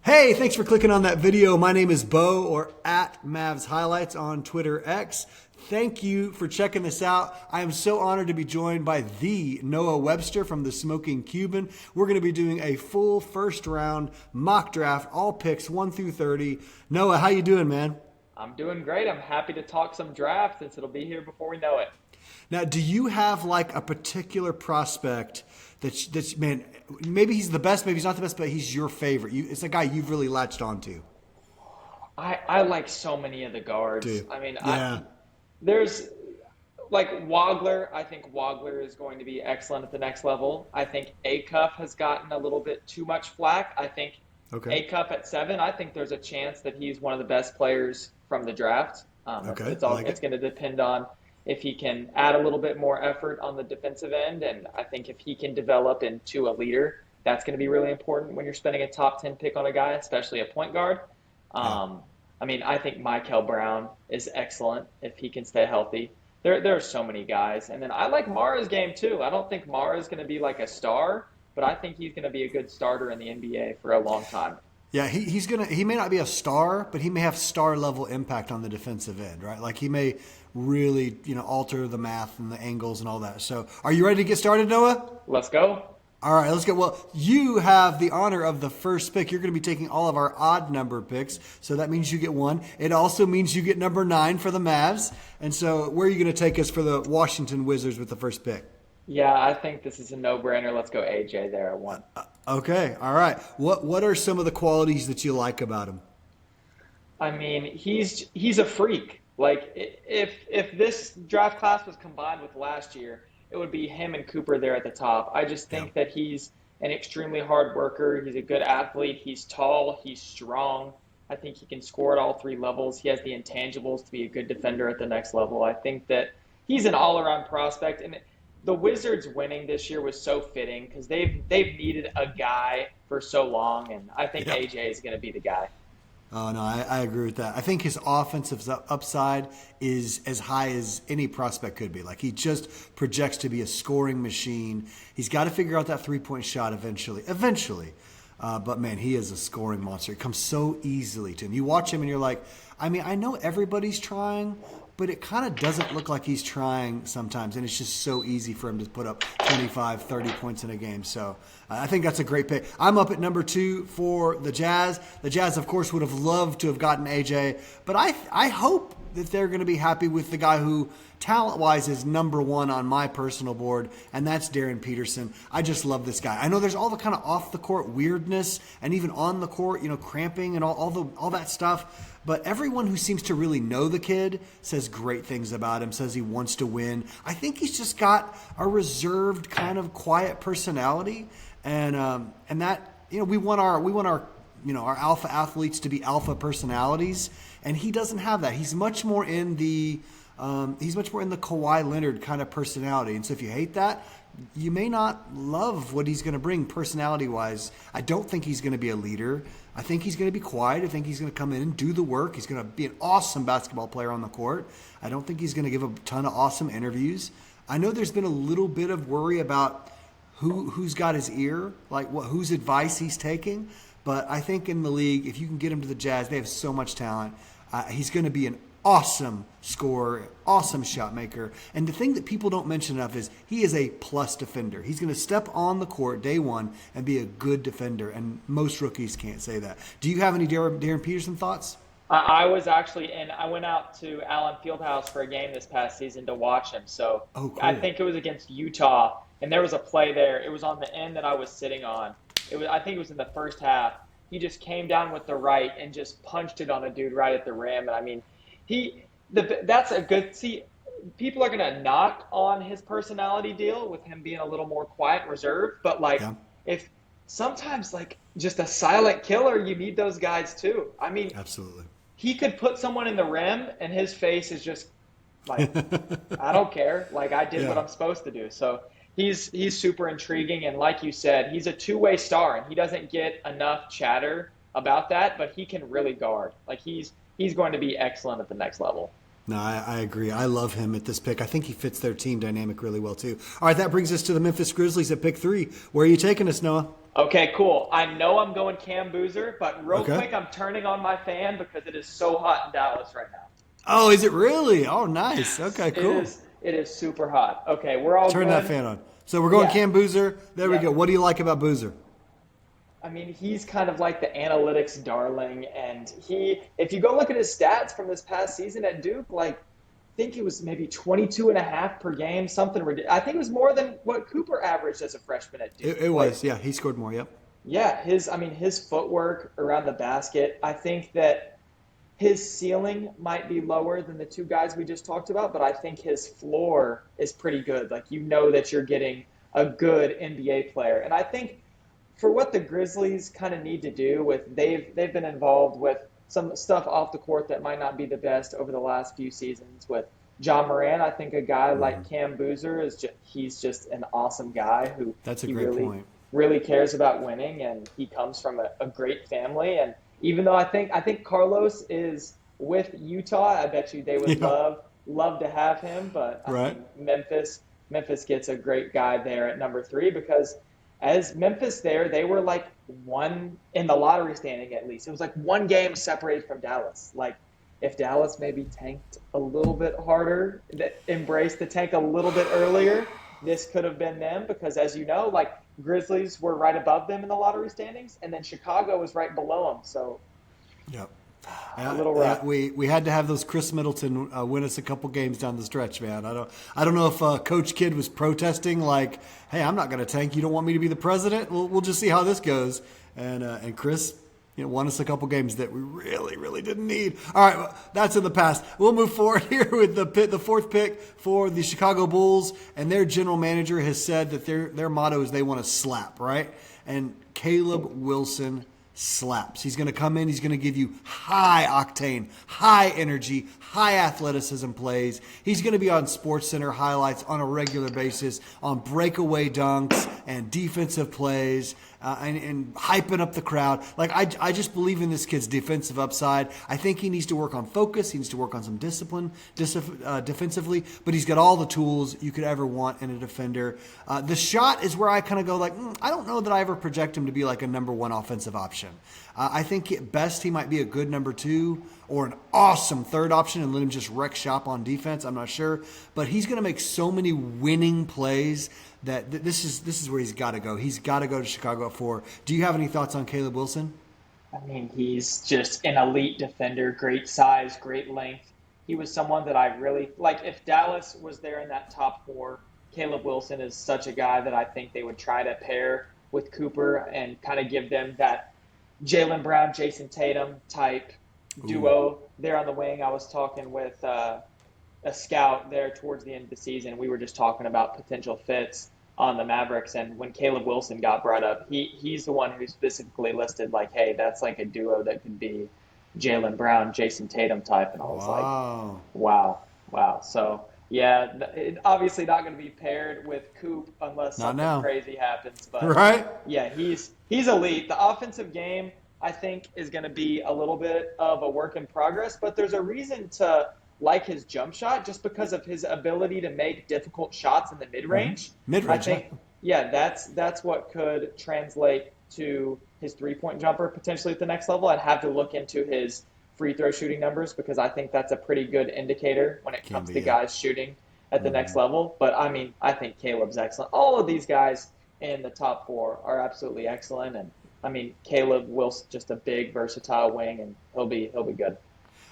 Hey, thanks for clicking on that video. My name is Bo, or at Mavs Highlights on Twitter X. Thank you for checking this out. I am so honored to be joined by the Noah Webster from the Smoking Cuban. We're going to be doing a full first round mock draft, all picks 1 through 30. Noah, how you doing, man? I'm doing great. I'm happy to talk some draft since it'll be here before we know it. Now, do you have like a particular prospect that's man, maybe he's the best, maybe he's not the best, but he's your favorite? It's a guy you've really latched onto. I like so many of the Do guards. you? I mean, Yeah. there's like Wagler. I think Wagler is going to be excellent at the next level. I think Acuff has gotten a little bit too much flack. I think Okay. Acuff at 7. I think there's a chance that he's one of the best players from the draft. Okay. It's I all like it's it. going to depend on if he can add a little bit more effort on the defensive end, and I think if he can develop into a leader, that's going to be really important when you're spending a top 10 pick on a guy, especially a point guard. Yeah. Um, I mean, I think Michael Brown is excellent if he can stay healthy. There are so many guys, and then I like Mara's game too. I don't think Mara's going to be like a star, but I think he's going to be a good starter in the NBA for a long time. Yeah, he may not be a star, but he may have star level impact on the defensive end, right? Like he may really, alter the math and the angles and all that. So are you ready to get started, Noah? Let's go. All right, let's go. Well, you have the honor of the first pick. You're going to be taking all of our odd number picks. So that means you get one. It also means you get number 9 for the Mavs. And so where are you going to take us for the Washington Wizards with the first pick? Yeah, I think this is a no-brainer. Let's go AJ there at 1. Okay, all right. What are some of the qualities that you like about him? I mean, he's a freak. Like if this draft class was combined with last year, it would be him and Cooper there at the top. I just Yeah. think that he's an extremely hard worker. He's a good athlete. He's tall. He's strong. I think he can score at all 3 levels. He has the intangibles to be a good defender at the next level. I think that he's an all-around prospect, and the Wizards winning this year was so fitting because they've needed a guy for so long, and I think Yeah. AJ is going to be the guy. Oh no, I agree with that. I think his offensive upside is as high as any prospect could be. Like he just projects to be a scoring machine. He's got to figure out that 3-point shot eventually. Eventually, but man, he is a scoring monster. It comes so easily to him. You watch him and you're like, I mean, I know everybody's trying, but it kind of doesn't look like he's trying sometimes. And it's just so easy for him to put up 25, 30 points in a game. So I think that's a great pick. I'm up at number 2 for the Jazz. The Jazz, of course, would have loved to have gotten AJ, but I hope that they're going to be happy with the guy who talent-wise is number 1 on my personal board, and that's Darren Peterson. I just love this guy. I know there's all the kind of off-the-court weirdness and even on the court, cramping and all that stuff, but everyone who seems to really know the kid says great things about him, says he wants to win. I think he's just got a reserved kind of quiet personality, and that we want our alpha athletes to be alpha personalities, and he doesn't have that. He's much more in the Kawhi Leonard kind of personality, and so if you hate that, you may not love what he's going to bring personality-wise. I don't think he's going to be a leader. I think he's going to be quiet. I think he's going to come in and do the work. He's going to be an awesome basketball player on the court. I don't think he's going to give a ton of awesome interviews. I know there's been a little bit of worry about who's got his ear, like whose advice he's taking. But I think in the league, if you can get him to the Jazz, they have so much talent. He's going to be an awesome scorer, awesome shot maker. And the thing that people don't mention enough is he is a plus defender. He's going to step on the court day one and be a good defender. And most rookies can't say that. Do you have any Darren Peterson thoughts? I was actually in. I went out to Allen Fieldhouse for a game this past season to watch him. So Oh, I cool. think it was against Utah, and there was a play there. It was on the end that I was sitting on. I think it was in the first half. He just came down with the right and just punched it on a dude right at the rim. And I mean, that's a good. See, people are gonna knock on his personality deal with him being a little more quiet and reserved, but like Yeah, if sometimes like just a silent killer, you need those guys too. I mean, absolutely. he could put someone in the rim and his face is just like, I don't care. Like I did what Yeah. I'm supposed to do. So he's super intriguing, and like you said, he's a two-way star, and he doesn't get enough chatter about that, but he can really guard. Like he's going to be excellent at the next level. No, I agree. I love him at this pick. I think he fits their team dynamic really well, too. All right, that brings us to the Memphis Grizzlies at pick 3. Where are you taking us, Noah? Okay, cool. I know I'm going Cam Boozer, but real Okay. quick, I'm turning on my fan because it is so hot in Dallas right now. Oh, is it really? Oh, nice. Okay, It cool. is. It is super hot. Okay, we're all Turn that good. fan on. So we're going Yeah. Cam Boozer. There we Yeah. go. What do you like about Boozer? I mean, he's kind of like the analytics darling, and if you go look at his stats from this past season at Duke, like, I think it was maybe 22 and a half per game, something ridiculous. I think it was more than what Cooper averaged as a freshman at Duke. It Like, was. Yeah, he scored more. Yep. yeah, his footwork around the basket, I think that his ceiling might be lower than the two guys we just talked about, but I think his floor is pretty good. Like, you know that you're getting a good NBA player. And I think for what the Grizzlies kind of need to do with they've been involved with some stuff off the court that might not be the best over the last few seasons with John Moran. I think a guy like Cam Boozer he's just an awesome guy who That's a he great really point. really cares about winning, and he comes from a great family. And even though I think Carlos is with Utah, I bet you they would Yeah. love to have him. But I Right. mean, Memphis gets a great guy there at number 3 because as Memphis there, they were like one in the lottery standing at least. It was like one game separated from Dallas. Like if Dallas maybe tanked a little bit harder, that embraced the tank a little bit earlier, this could have been them because as you know, like Grizzlies were right above them in the lottery standings, and then Chicago was right below them. So Yep. a little rough. We had to have those Chris Middleton win us a couple games down the stretch, man. I don't know if Coach Kidd was protesting like, "Hey, I'm not going to tank. You don't want me to be the president. We'll just see how this goes." And Chris, won us a couple games that we really didn't need. All right, well, that's in the past. We'll move forward here with the fourth pick for the Chicago Bulls, and their general manager has said that their motto is they want to slap, right? And Caleb Wilson slaps. He's going to come in. He's going to give you high octane, high energy, high athleticism plays. He's going to be on SportsCenter highlights on a regular basis on breakaway dunks and defensive plays and hyping up the crowd. Like I just believe in this kid's defensive upside. I think he needs to work on focus. He needs to work on some discipline defensively, but he's got all the tools you could ever want in a defender. The shot is where I kind of go like, I don't know that I ever project him to be like a number one offensive option. I think at best he might be a good number 2 or an awesome third option and let him just wreck shop on defense. I'm not sure. But he's going to make so many winning plays that this is where he's got to go. He's got to go to Chicago at 4. Do you have any thoughts on Caleb Wilson? I mean, he's just an elite defender, great size, great length. He was someone that I really like. If Dallas was there in that top 4, Caleb Wilson is such a guy that I think they would try to pair with Cooper and kind of give them that Jaylen Brown, Jason Tatum type duo there on the wing. I was talking with a scout there towards the end of the season. We were just talking about potential fits on the Mavericks, and when Caleb Wilson got brought up, he's the one who specifically listed like, hey, that's like a duo that could be Jaylen Brown, Jason Tatum type, and I was Wow. like, wow. So yeah, obviously not going to be paired with Coop unless Not something now. crazy happens. But Right? yeah, he's elite. The offensive game, I think, is going to be a little bit of a work in progress, but there's a reason to like his jump shot just because of his ability to make difficult shots in the mid-range. Mid-range, I think, yeah, that's what could translate to his three-point jumper potentially at the next level. I'd have to look into his free throw shooting numbers because I think that's a pretty good indicator when it comes to guys shooting at the next level. But I mean, I think Caleb's excellent. All of these guys in the top 4 are absolutely excellent, and I mean, Caleb Wilson just a big, versatile wing, and he'll be good.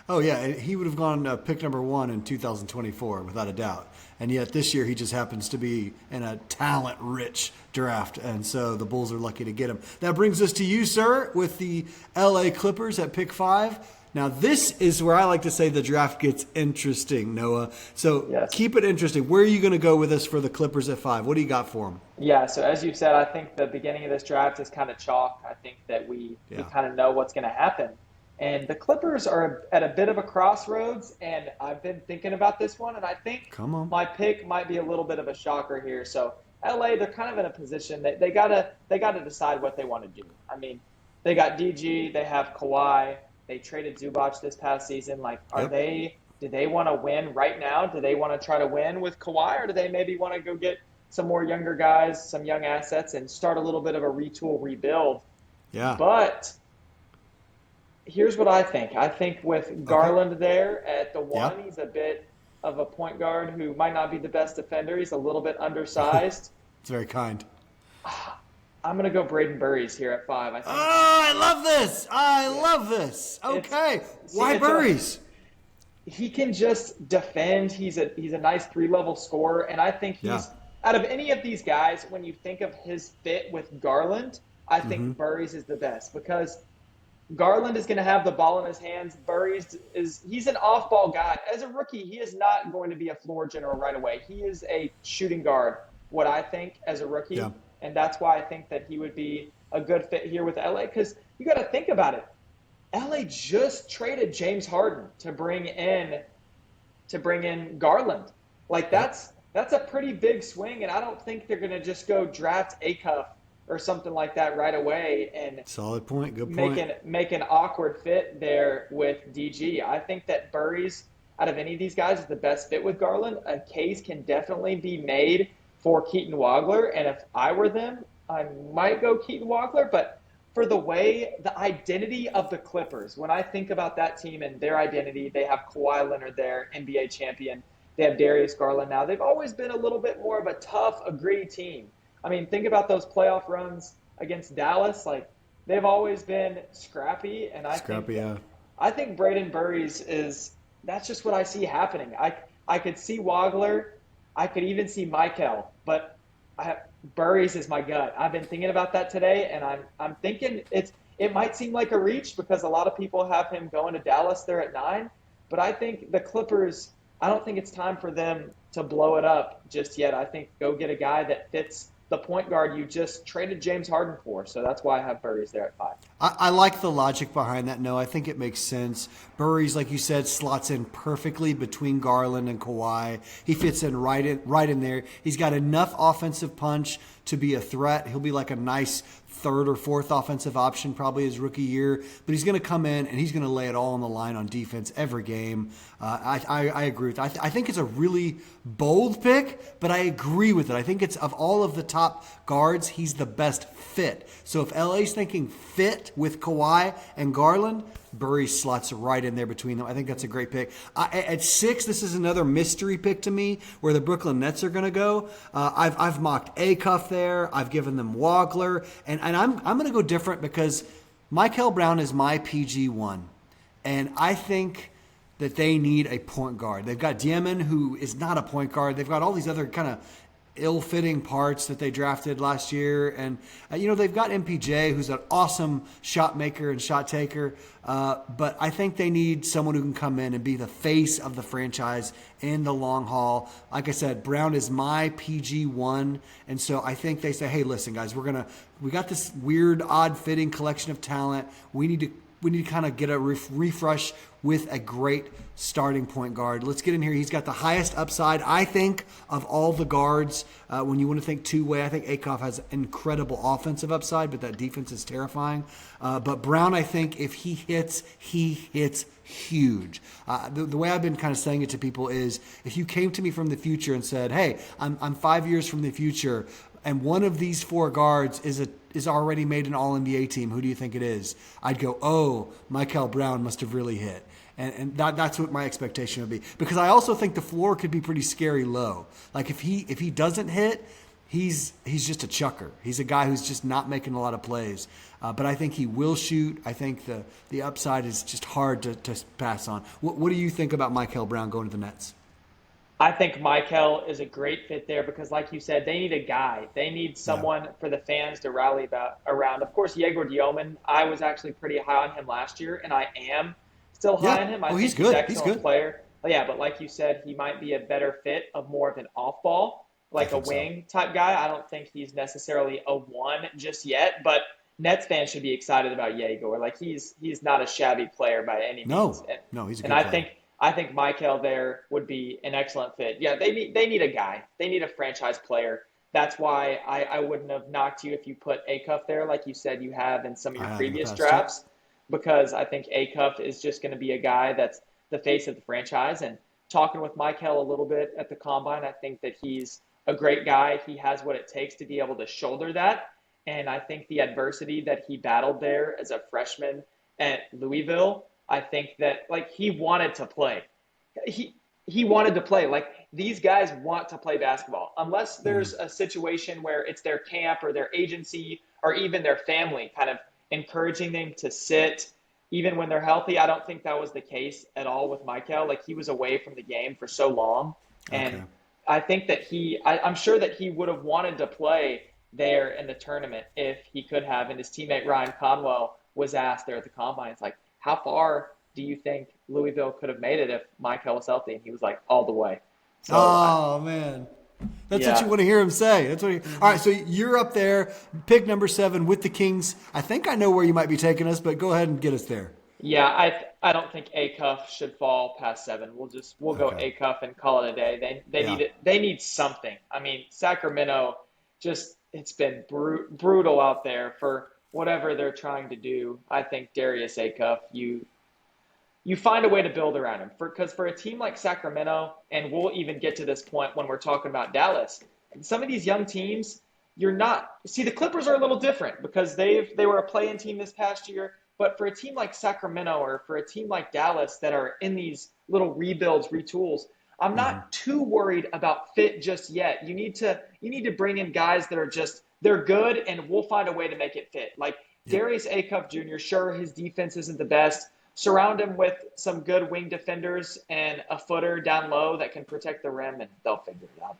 Oh, yeah. He would have gone pick number 1 in 2024, without a doubt. And yet this year he just happens to be in a talent-rich draft, and so the Bulls are lucky to get him. That brings us to you, sir, with the L.A. Clippers at pick 5. Now, this is where I like to say the draft gets interesting, Noah. So Yes. Keep it interesting. Where are you going to go with this for the Clippers at 5? What do you got for them? Yeah, so as you said, I think the beginning of this draft is kind of chalk. I think that we kind of know what's going to happen. And the Clippers are at a bit of a crossroads, and I've been thinking about this one, and I think my pick might be a little bit of a shocker here. So LA, they're kind of in a position that they gotta decide what they want to do. I mean, they got DG, they have Kawhi, they traded Zubac this past season. Like, are they do they want to win right now? Do they want to try to win with Kawhi, or do they maybe want to go get some more younger guys, some young assets, and start a little bit of a retool rebuild? Yeah. But here's what I think. I think with Okay. Garland there at the Yeah. one, he's a bit of a point guard who might not be the best defender. He's a little bit undersized. It's very kind. I'm gonna go Braden Burries here at 5. I Oh, think I love this. I yeah, love this. it's Okay. see, Why it's a Burries? he can just defend. He's a nice 3 level scorer, and I think Yeah. he's out of any of these guys. When you think of his fit with Garland, I Mm-hmm. think Burries is the best because Garland is going to have the ball in his hands. Burries is he's an off-ball guy. As a rookie, he is not going to be a floor general right away. He is a shooting guard, what I think as a Yeah. rookie, and that's why I think that he would be a good fit here with LA because you got to think about it. LA just traded James Harden to bring in Garland. Like Yep. that's a pretty big swing, and I don't think they're going to just go draft Acuff or something like that right away and Solid point. Good make point. an awkward fit there with DG. I think that Burries, out of any of these guys, is the best fit with Garland. A case can definitely be made for Keaton Wagler, and if I were them, I might go Keaton Wagler. But for the identity of the Clippers, when I think about that team and their identity, they have Kawhi Leonard there, NBA champion. They have Darius Garland now. They've always been a little bit more of a tough, gritty team. I mean, think about those playoff runs against Dallas. Like they've always been scrappy, and Scrappy. Yeah. I think Braden Burries is that's just what I see happening. I could see Wagler, I could even see Michael, but Burries is my gut. I've been thinking about that today, and I'm thinking it might seem like a reach because a lot of people have him going to Dallas there at 9, but I think the Clippers. I don't think it's time for them to blow it up just yet. I think go get a guy that fits the point guard you just traded James Harden for. So that's why I have Burries there at 5. I like the logic behind that. No, I think it makes sense. Burries, like you said, slots in perfectly between Garland and Kawhi. He fits in right in there. He's got enough offensive punch to be a threat. He'll be like a nice third or fourth offensive option probably his rookie year, but he's going to come in and he's going to lay it all on the line on defense every game. I agree with that. I think it's a really bold pick, but I agree with it. I think it's of all of the top guards, he's the best fit. So if LA's thinking fit with Kawhi and Garland, Burry slots right in there between them. I think that's a great pick. At 6, this is another mystery pick to me where the Brooklyn Nets are going to go. I've mocked Acuff there. I've given them Wagler. And I'm going to go different because Michael Brown is my PG1. And I think that they need a point guard. They've got Diamond, who is not a point guard. They've got all these other kind of ill-fitting parts that they drafted last year. And, they've got MPJ, who's an awesome shot maker and shot taker. But I think they need someone who can come in and be the face of the franchise in the long haul. Like I said, Brown is my PG1. And so I think they say, hey, listen, guys, we got this weird, odd-fitting collection of talent. We need to kind of get a refresh with a great starting point guard. Let's get in here. He's got the highest upside, I think, of all the guards. When you want to think two-way, I think Acuff has incredible offensive upside, but that defense is terrifying. But Brown, I think, if he hits huge. The way I've been kind of saying it to people is if you came to me from the future and said, hey, I'm 5 years from the future, and one of these 4 guards is already made an All-NBA team, who do you think it is? I'd go, oh, Michael Brown must have really hit. And that's what my expectation would be. Because I also think the floor could be pretty scary low. Like if he doesn't hit, he's just a chucker. He's a guy who's just not making a lot of plays. But I think he will shoot. I think the upside is just hard to pass on. What do you think about Michael Brown going to the Nets? I think Michael is a great fit there because, like you said, they need a guy. They need someone for the fans to rally around. Of course, Yegor Dioman, I was actually pretty high on him last year, and I am still high on him. I think he's good. He's an excellent player. Yeah, but like you said, he might be a better fit of more of an off-ball, like a wing type guy. I don't think he's necessarily a 1 just yet, but Nets fans should be excited about Yegor. Like he's not a shabby player by any means. No, he's a good player. player. I think Michael there would be an excellent fit. Yeah, they need a guy. They need a franchise player. That's why I wouldn't have knocked you if you put Acuff there, like you said you have in some of your previous drafts, because I think Acuff is just going to be a guy that's the face of the franchise. And talking with Michael a little bit at the combine, I think that he's a great guy. He has what it takes to be able to shoulder that. And I think the adversity that he battled there as a freshman at Louisville, I think that like he wanted to play. He wanted to play. Like these guys want to play basketball. Unless there's a situation where it's their camp or their agency or even their family kind of encouraging them to sit even when they're healthy. I don't think that was the case at all with Michael. Like he was away from the game for so long. Okay. And I think that I'm sure that he would have wanted to play there in the tournament if he could have. And his teammate Ryan Conwell was asked there at the combine, it's like, how far do you think Louisville could have made it if Michael was healthy? And he was like, all the way. So, Oh man, that's what you want to hear him say. That's what. All right, so you're up there, pick number 7 with the Kings. I think I know where you might be taking us, but go ahead and get us there. yeah, I don't think Acuff should fall past 7. We'll go Okay. Acuff and call it a day. They Yeah. need it. They need something. I mean, Sacramento just it's been brutal out there for whatever they're trying to do. I think Darius Acuff, you find a way to build around him. Because for a team like Sacramento, and we'll even get to this point when we're talking about Dallas, some of these young teams, you're not see the Clippers are a little different because they were a play-in team this past year. But for a team like Sacramento or for a team like Dallas that are in these little rebuilds, retools, I'm not too worried about fit just yet. You need to bring in guys that are just they're good and we'll find a way to make it fit. Like Yep. Darius Acuff Jr., sure, his defense isn't the best. Surround him with some good wing defenders and a footer down low that can protect the rim, and they'll figure it out.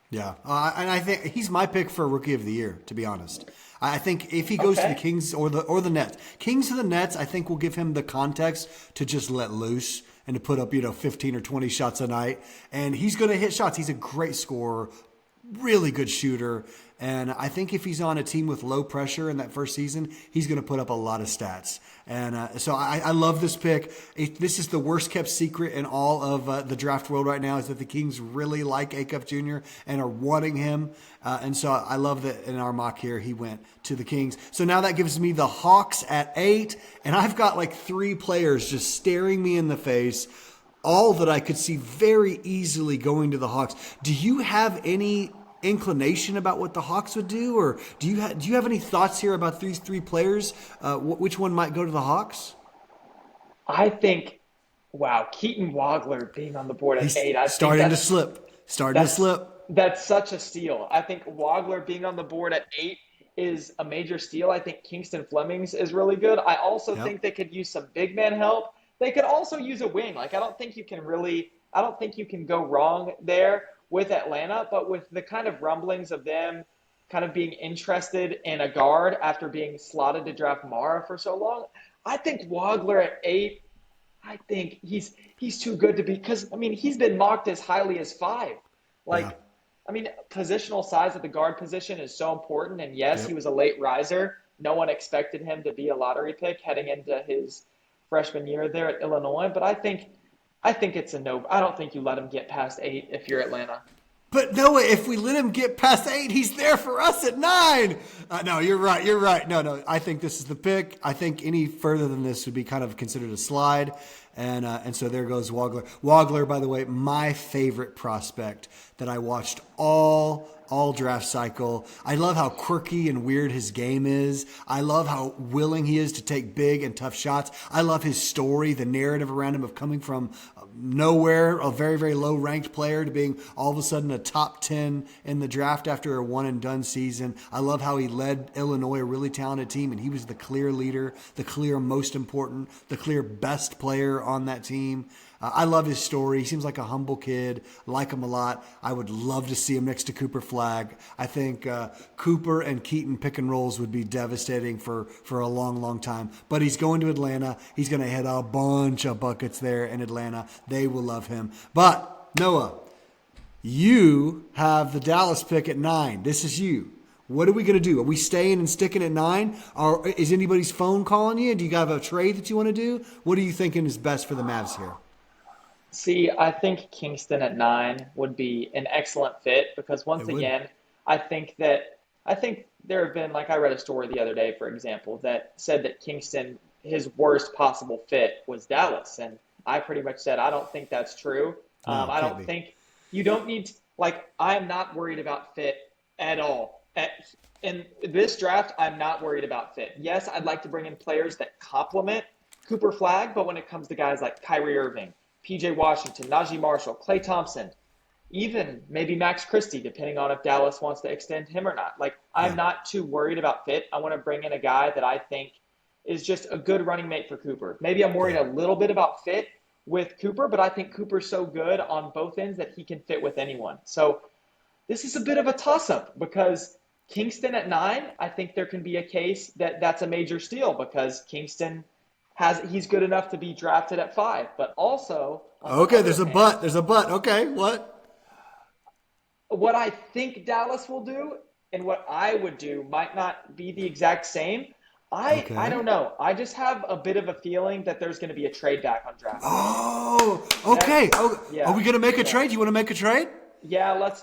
Yeah, and I think he's my pick for Rookie of the Year. To be honest, I think if he goes to the Okay. Kings or the Nets, Kings to the Nets, I think will give him the context to just let loose and to put up 15 or 20 shots a night, and he's going to hit shots. He's a great scorer, really good shooter. And I think if he's on a team with low pressure in that first season, he's going to put up a lot of stats. And so I love this pick. This is the worst kept secret in all of the draft world right now is that the Kings really like Acuff Jr. and are wanting him. And so I love that in our mock here, he went to the Kings. So now that gives me the Hawks at 8. And I've got like 3 players just staring me in the face, all that I could see very easily going to the Hawks. Do you have any inclination about what the Hawks would do, or do you have any thoughts here about these 3 players? Which one might go to the Hawks? I think, wow, Keaton Wagler being on the board at He's 8, I think starting to slip. Starting to that's slip. that's such a steal. I think Wagler being on the board at 8 is a major steal. I think Kingston Flemings is really good. I also Yep. think they could use some big man help. They could also use a wing. Like I don't think you can go wrong there with Atlanta, but with the kind of rumblings of them kind of being interested in a guard after being slotted to draft Mara for so long, I think Wagler at 8, I think he's too good to be because I mean he's been mocked as highly as 5. Yeah. Like I mean positional size at the guard position is so important, and yes, he Yep. was a late riser. No one expected him to be a lottery pick heading into his freshman year there at Illinois, but I think it's a no. I don't think you let him get past 8 if you're Atlanta. But Noah, if we let him get past 8, he's there for us at 9. No, you're right. You're right. No. I think this is the pick. I think any further than this would be kind of considered a slide. And so there goes Wagler. Wagler, by the way, my favorite prospect that I watched all draft cycle. I love how quirky and weird his game is. I love how willing he is to take big and tough shots. I love his story, the narrative around him of coming from nowhere, a very, very low ranked player, to being all of a sudden a top 10 in the draft after a one and done season. I love how he led Illinois, a really talented team, and he was the clear leader, the clear most important, the clear best player on that team. I love his story. He seems like a humble kid. Like him a lot. I would love to see him next to Cooper Flagg. I think Cooper and Keaton pick and rolls would be devastating for a long, long time. But he's going to Atlanta. He's going to hit a bunch of buckets there in Atlanta. They will love him. But, Noah, you have the Dallas pick at 9. This is you. What are we going to do? Are we staying and sticking at 9? Or is anybody's phone calling you? Do you have a trade that you want to do? What are you thinking is best for the Mavs here? See, I think Kingston at 9 would be an excellent fit because It once would. again, I think there have been like I read a story the other day, for example, that said that Kingston his worst possible fit was Dallas, and I pretty much said I don't think that's true. No, I can't don't be. think you don't need like I'm not worried about fit at all. In this draft, I'm not worried about fit. Yes, I'd like to bring in players that complement Cooper Flag, but when it comes to guys like Kyrie Irving, PJ Washington, Najee Marshall, Klay Thompson, even maybe Max Christie, depending on if Dallas wants to extend him or not. Like, I'm Yeah. not too worried about fit. I want to bring in a guy that I think is just a good running mate for Cooper. Maybe I'm worried Yeah. a little bit about fit with Cooper, but I think Cooper's so good on both ends that he can fit with anyone. So this is a bit of a toss up because Kingston at 9, I think there can be a case that that's a major steal because Kingston he's good enough to be drafted at 5. But also, on the Okay, other there's a hand, but. There's a but. Okay, what? what I think Dallas will do and what I would do might not be the exact same. I Okay. don't know. I just have a bit of a feeling that there's going to be a trade back on draft night. Oh, okay. That's Oh, are yeah, we gonna make a yeah, trade? You want to make a trade? yeah. All right.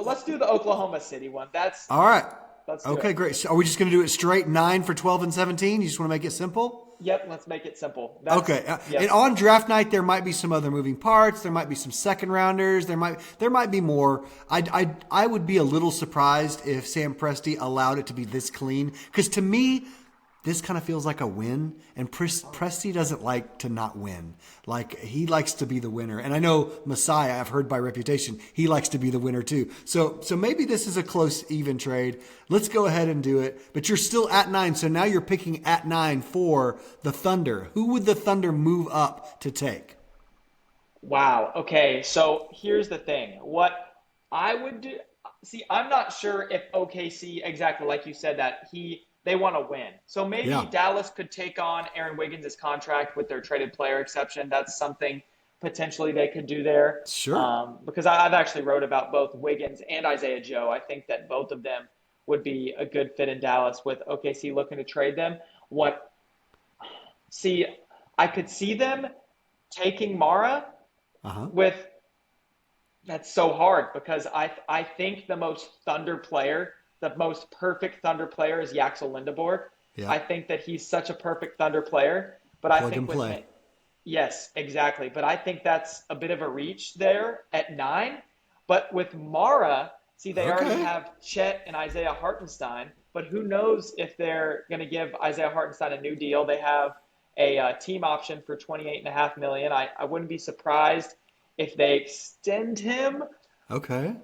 Let's do the Oklahoma City one. All right. Let's do Okay, it. great. So are we just gonna do it straight 9 for 12 and 17? You just want to make it simple? Yep, let's make it simple. Okay, and Yep. on draft night there might be some other moving parts. There might be some second rounders. There might be more. I would be a little surprised if Sam Presti allowed it to be this clean because to me this kind of feels like a win, and Presti doesn't like to not win. Like he likes to be the winner, and I know Messiah. I've heard by reputation he likes to be the winner too. So maybe this is a close, even trade. Let's go ahead and do it. But you're still at 9, so now you're picking at 9 for the Thunder. Who would the Thunder move up to take? Wow. Okay. So here's the thing. What I would do, see, I'm not sure if OKC exactly like you said that they want to win. So maybe Yeah, Dallas could take on Aaron Wiggins' contract with their traded player exception. That's something potentially they could do there. sure. Because I've actually wrote about both Wiggins and Isaiah Joe. I think that both of them would be a good fit in Dallas with OKC looking to trade them. What see, I could see them taking Mara Uh huh. with that's so hard because I think the most Thunder player, the most perfect Thunder player is Yaxel Lindeborg. Yeah. I think that he's such a perfect Thunder player, but I Plug think and with play. me, yes, exactly. But I think that's a bit of a reach there at 9. But with Mara, see, they already Okay. have Chet and Isaiah Hartenstein, but who knows if they're going to give Isaiah Hartenstein a new deal? They have a team option for 28.5 million. I wouldn't be surprised if they extend him, Okay.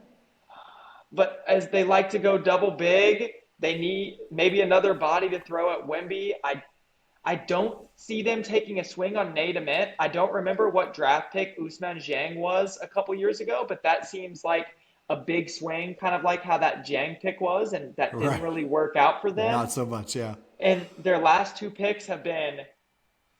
but as they like to go double big, they need maybe another body to throw at Wemby. I don't see them taking a swing on Nate Ament. I don't remember what draft pick Usman Zhang was a couple years ago, but that seems like a big swing, kind of like how that Zhang pick was, and that didn't Right. really work out for them. Not so much. Yeah. And their last two picks have been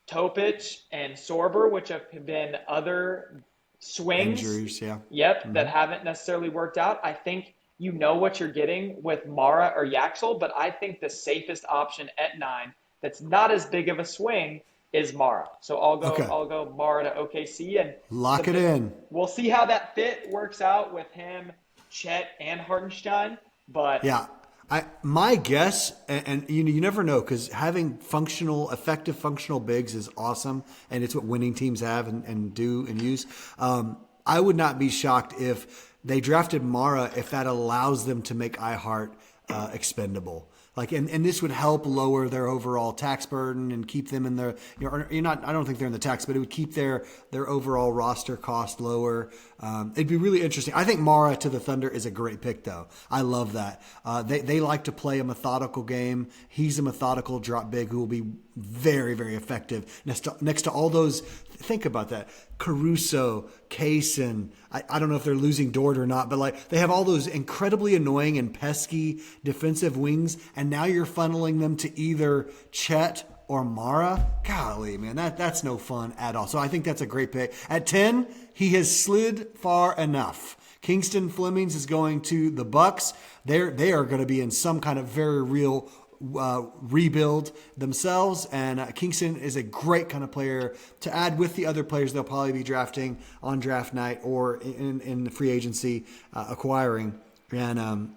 Topic and Sorber, which have been other swings, Injuries. Yeah. yep, that haven't necessarily worked out. I think you know what you're getting with Mara or Yaxel, but I think the safest option at 9 that's not as big of a swing is Mara. So Okay. I'll go Mara to OKC and Lock it the in. we'll see how that fit works out with him, Chet, and Hartenstein. But Yeah. My guess, and you never know because having effective functional bigs is awesome, and it's what winning teams have and do and use. I would not be shocked if they drafted Mara if that allows them to make iHeart expendable. Like, and this would help lower their overall tax burden and keep them in the, you're not, I don't think they're in the tax, but it would keep their overall roster cost lower. It'd be really interesting. I think Mara to the Thunder is a great pick though. I love that. They like to play a methodical game. He's a methodical drop big who will be very, very effective next to all those. Think about that. Caruso, Kaysen. I don't know if they're losing Dort or not, but like they have all those incredibly annoying and pesky defensive wings, and now you're funneling them to either Chet or Mara. Golly, man, that's no fun at all. So I think that's a great pick. At 10, he has slid far enough. Kingston Flemings is going to the Bucks. They are going to be in some kind of very real rebuild themselves, and Kingston is a great kind of player to add with the other players they'll probably be drafting on draft night or in the free agency acquiring. And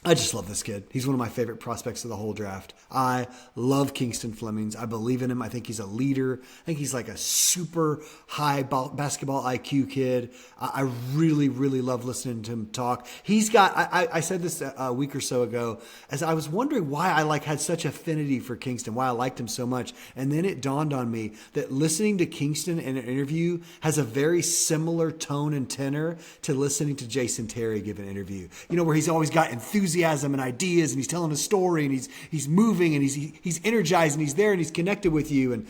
I just love this kid. He's one of my favorite prospects of the whole draft. I love Kingston Flemings. I believe in him. I think he's a leader. I think he's like a super high basketball IQ kid. I really, really love listening to him talk. He's got, I said this a week or so ago, as I was wondering why I had such affinity for Kingston, why I liked him so much. And then it dawned on me that listening to Kingston in an interview has a very similar tone and tenor to listening to Jason Terry give an interview. Where he's always got enthusiasm and ideas, and he's telling a story, and he's moving, and he's energized, and he's there, and he's connected with you. And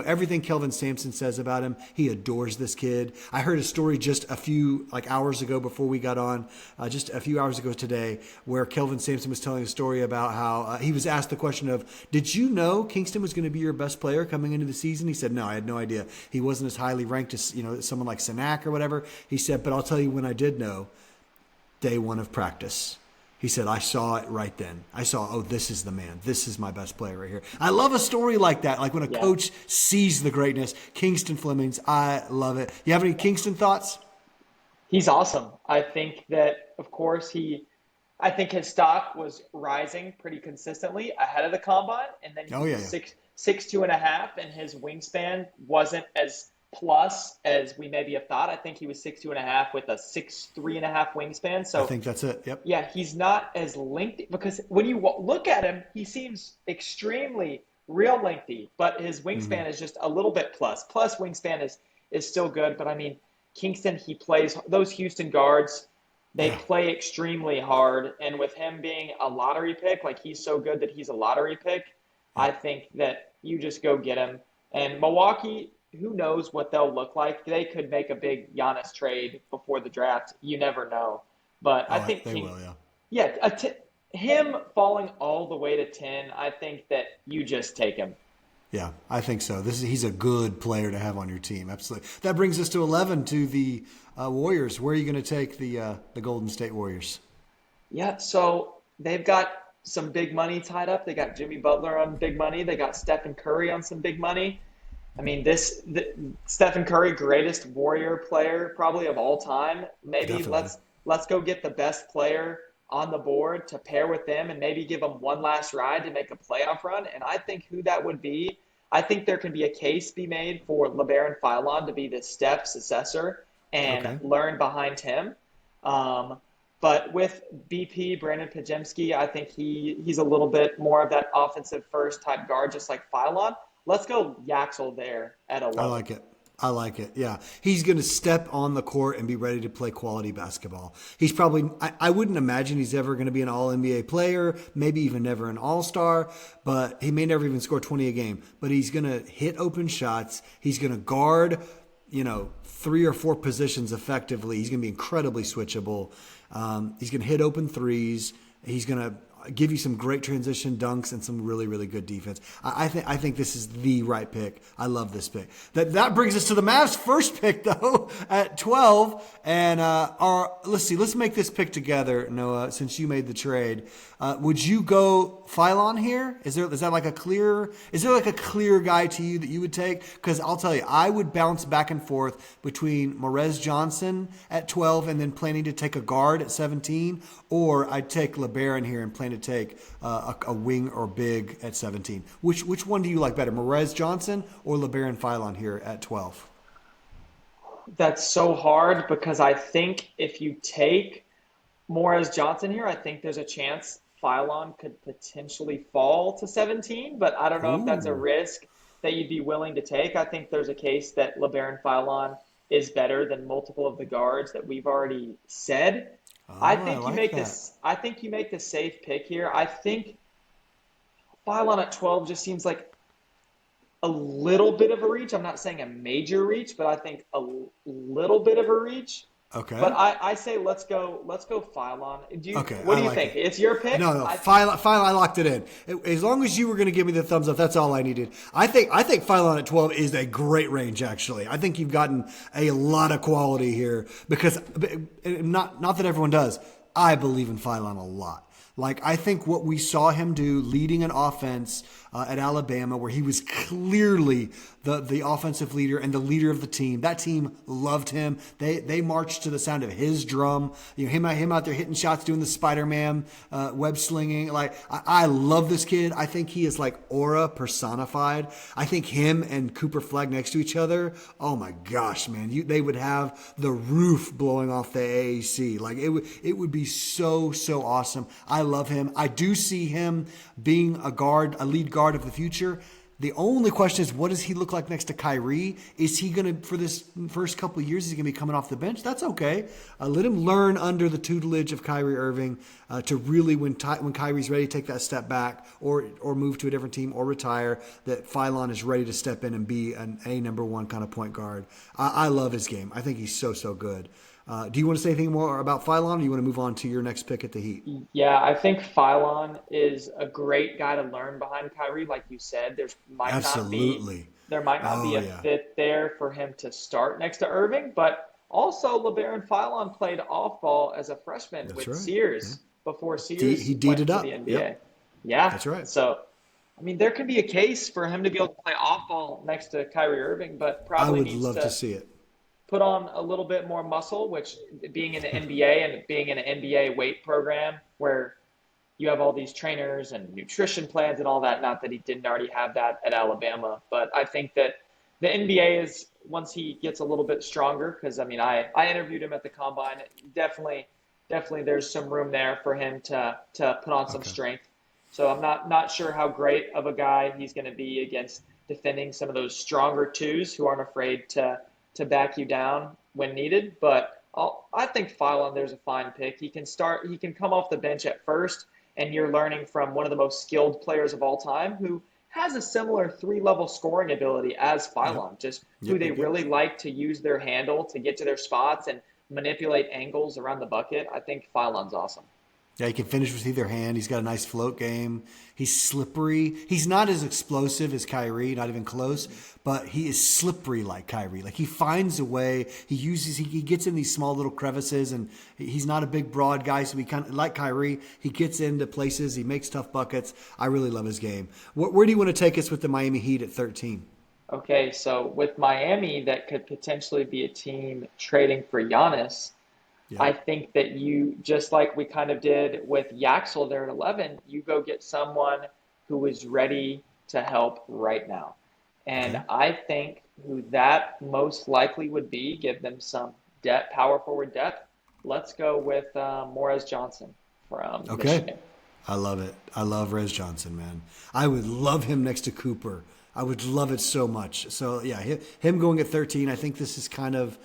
everything Kelvin Sampson says about him, he adores this kid. I heard a story just a few hours ago before we got on, just a few hours ago today, where Kelvin Sampson was telling a story about how he was asked the question of, did you know Kingston was going to be your best player coming into the season? He said, no, I had no idea. He wasn't as highly ranked as someone like Sanak or whatever. He said, but I'll tell you when I did know, day one of practice. He said, I saw it right then. I saw, oh, this is the man. This is my best player right here. I love a story like that, like when a coach sees the greatness. Kingston Flemings, I love it. You have any Kingston thoughts? He's awesome. I think that, of course, I think his stock was rising pretty consistently ahead of the combine, and then he was 6'2" and a half, and his wingspan wasn't as plus as we maybe have thought. I think he was 6'2" and a half with a 6'3" and a half wingspan. So I think that's it. Yep. Yeah, he's not as lengthy, because when you look at him, he seems extremely real lengthy, but his wingspan is just a little bit plus. Plus wingspan is still good, but I mean, Kingston, he plays those Houston guards. They play extremely hard, and with him being a lottery pick, he's so good that he's a lottery pick, I think that you just go get him. And Milwaukee, who knows what they'll look like? They could make a big Giannis trade before the draft. You never know. But I think they will, him falling all the way to 10, I think that you just take him. Yeah, I think so. He's a good player to have on your team. Absolutely. That brings us to 11, to the Warriors. Where are you going to take the Golden State Warriors? Yeah, so they've got some big money tied up. They got Jimmy Butler on big money. They got Stephen Curry on some big money. I mean, Stephen Curry, greatest Warrior player probably of all time. Maybe Definitely. let's go get the best player on the board to pair with them, and maybe give them one last ride to make a playoff run. And I think who that would be, I think there can be a case be made for LeBaron Philon to be the Steph successor and learn behind him. But with BP, Brandon Pajemski, I think he's a little bit more of that offensive first type guard, just like Philon. Let's go Yaxel there at 11. I like it. Yeah. He's going to step on the court and be ready to play quality basketball. He's probably, I wouldn't imagine he's ever going to be an all-NBA player, maybe even never an all-star, but he may never even score 20 a game. But he's going to hit open shots. He's going to guard, 3 or 4 positions effectively. He's going to be incredibly switchable. He's going to hit open threes. He's going to give you some great transition dunks and some really, really good defense. I think this is the right pick. I love this pick. That brings us to the Mavs' first pick, though, at 12. And let's see. Let's make this pick together, Noah. Since you made the trade, would you go Philon here? Is there like a clear guy to you that you would take? Because I'll tell you, I would bounce back and forth between Morez Johnson at 12 and then planning to take a guard at 17, or I'd take LeBaron here and plan to take a wing or big at 17. Which one do you like better, Morez Johnson or LeBaron Philon here at 12? That's so hard, because I think if you take Morez Johnson here, I think there's a chance Philon could potentially fall to 17, but I don't know if that's a risk that you'd be willing to take. I think there's a case that LeBaron Philon is better than multiple of the guards that we've already said. I think you make the safe pick here. I think Philon at 12 just seems like a little bit of a reach. I'm not saying a major reach, but I think a little bit of a reach. Okay. But I say let's go Philon. What do you think? It's your pick? No. Philon, I locked it in. As long as you were going to give me the thumbs up, that's all I needed. I think Philon at 12 is a great range, actually. I think you've gotten a lot of quality here, because not that everyone does. I believe in Philon a lot. I think what we saw him do leading an offense at Alabama, where he was clearly the offensive leader and the leader of the team. That team loved him. They marched to the sound of his drum. Him out there hitting shots, doing the Spider-Man web slinging. Like I love this kid. I think he is like aura personified. I think him and Cooper Flag next to each other. Oh my gosh, man! They would have the roof blowing off the AAC. Like it would be so awesome. I love him. I do see him being a lead guard of the future. The only question is, what does he look like next to Kyrie? Is he going to, for this first couple of years, is he going to be coming off the bench? That's okay. Let him learn under the tutelage of Kyrie Irving to really, when Kyrie's ready to take that step back or move to a different team or retire, that Philon is ready to step in and be an number one kind of point guard. I love his game. I think he's so good. Do you want to say anything more about Philon, or do you want to move on to your next pick at the Heat? Yeah, I think Philon is a great guy to learn behind Kyrie. Like you said, Absolutely. there might not be a fit there for him to start next to Irving, but also LeBaron Philon played off ball as a freshman That's with right. Sears before Sears He went deeded to up. the NBA. Yep. Yeah, That's right. So I mean, there could be a case for him to be able to play off ball next to Kyrie Irving, but I probably would needs love to to see it. put on a little bit more muscle, which being in the NBA and being in an NBA weight program where you have all these trainers and nutrition plans and all that, not that he didn't already have that at Alabama, but I think that the NBA is, once he gets a little bit stronger, because I mean, I interviewed him at the combine, definitely there's some room there for him to put on some Okay. strength. So I'm not sure how great of a guy he's going to be against defending some of those stronger twos who aren't afraid to back you down when needed. But I think Philon, there's a fine pick. He can come off the bench at first, and you're learning from one of the most skilled players of all time who has a similar three-level scoring ability as Philon, just who they really like to use their handle to get to their spots and manipulate angles around the bucket. I think Philon's awesome. Yeah, he can finish with either hand. He's got a nice float game. He's slippery. He's not as explosive as Kyrie, not even close, but he is slippery like Kyrie. Like he finds a way. He gets in these small little crevices, and he's not a big broad guy, so he kind of like Kyrie. He gets into places. He makes tough buckets. I really love his game. Where do you want to take us with the Miami Heat at 13? Okay, so with Miami, that could potentially be a team trading for Giannis. Yeah. I think that you, just like we kind of did with Yaxel there at 11, you go get someone who is ready to help right now. And Okay. I think who that most likely would be, give them some depth, power forward depth. Let's go with Morez Johnson from Okay. Michigan. I love it. I love Rez Johnson, man. I would love him next to Cooper. I would love it so much. So yeah, him going at 13. I think this is kind of,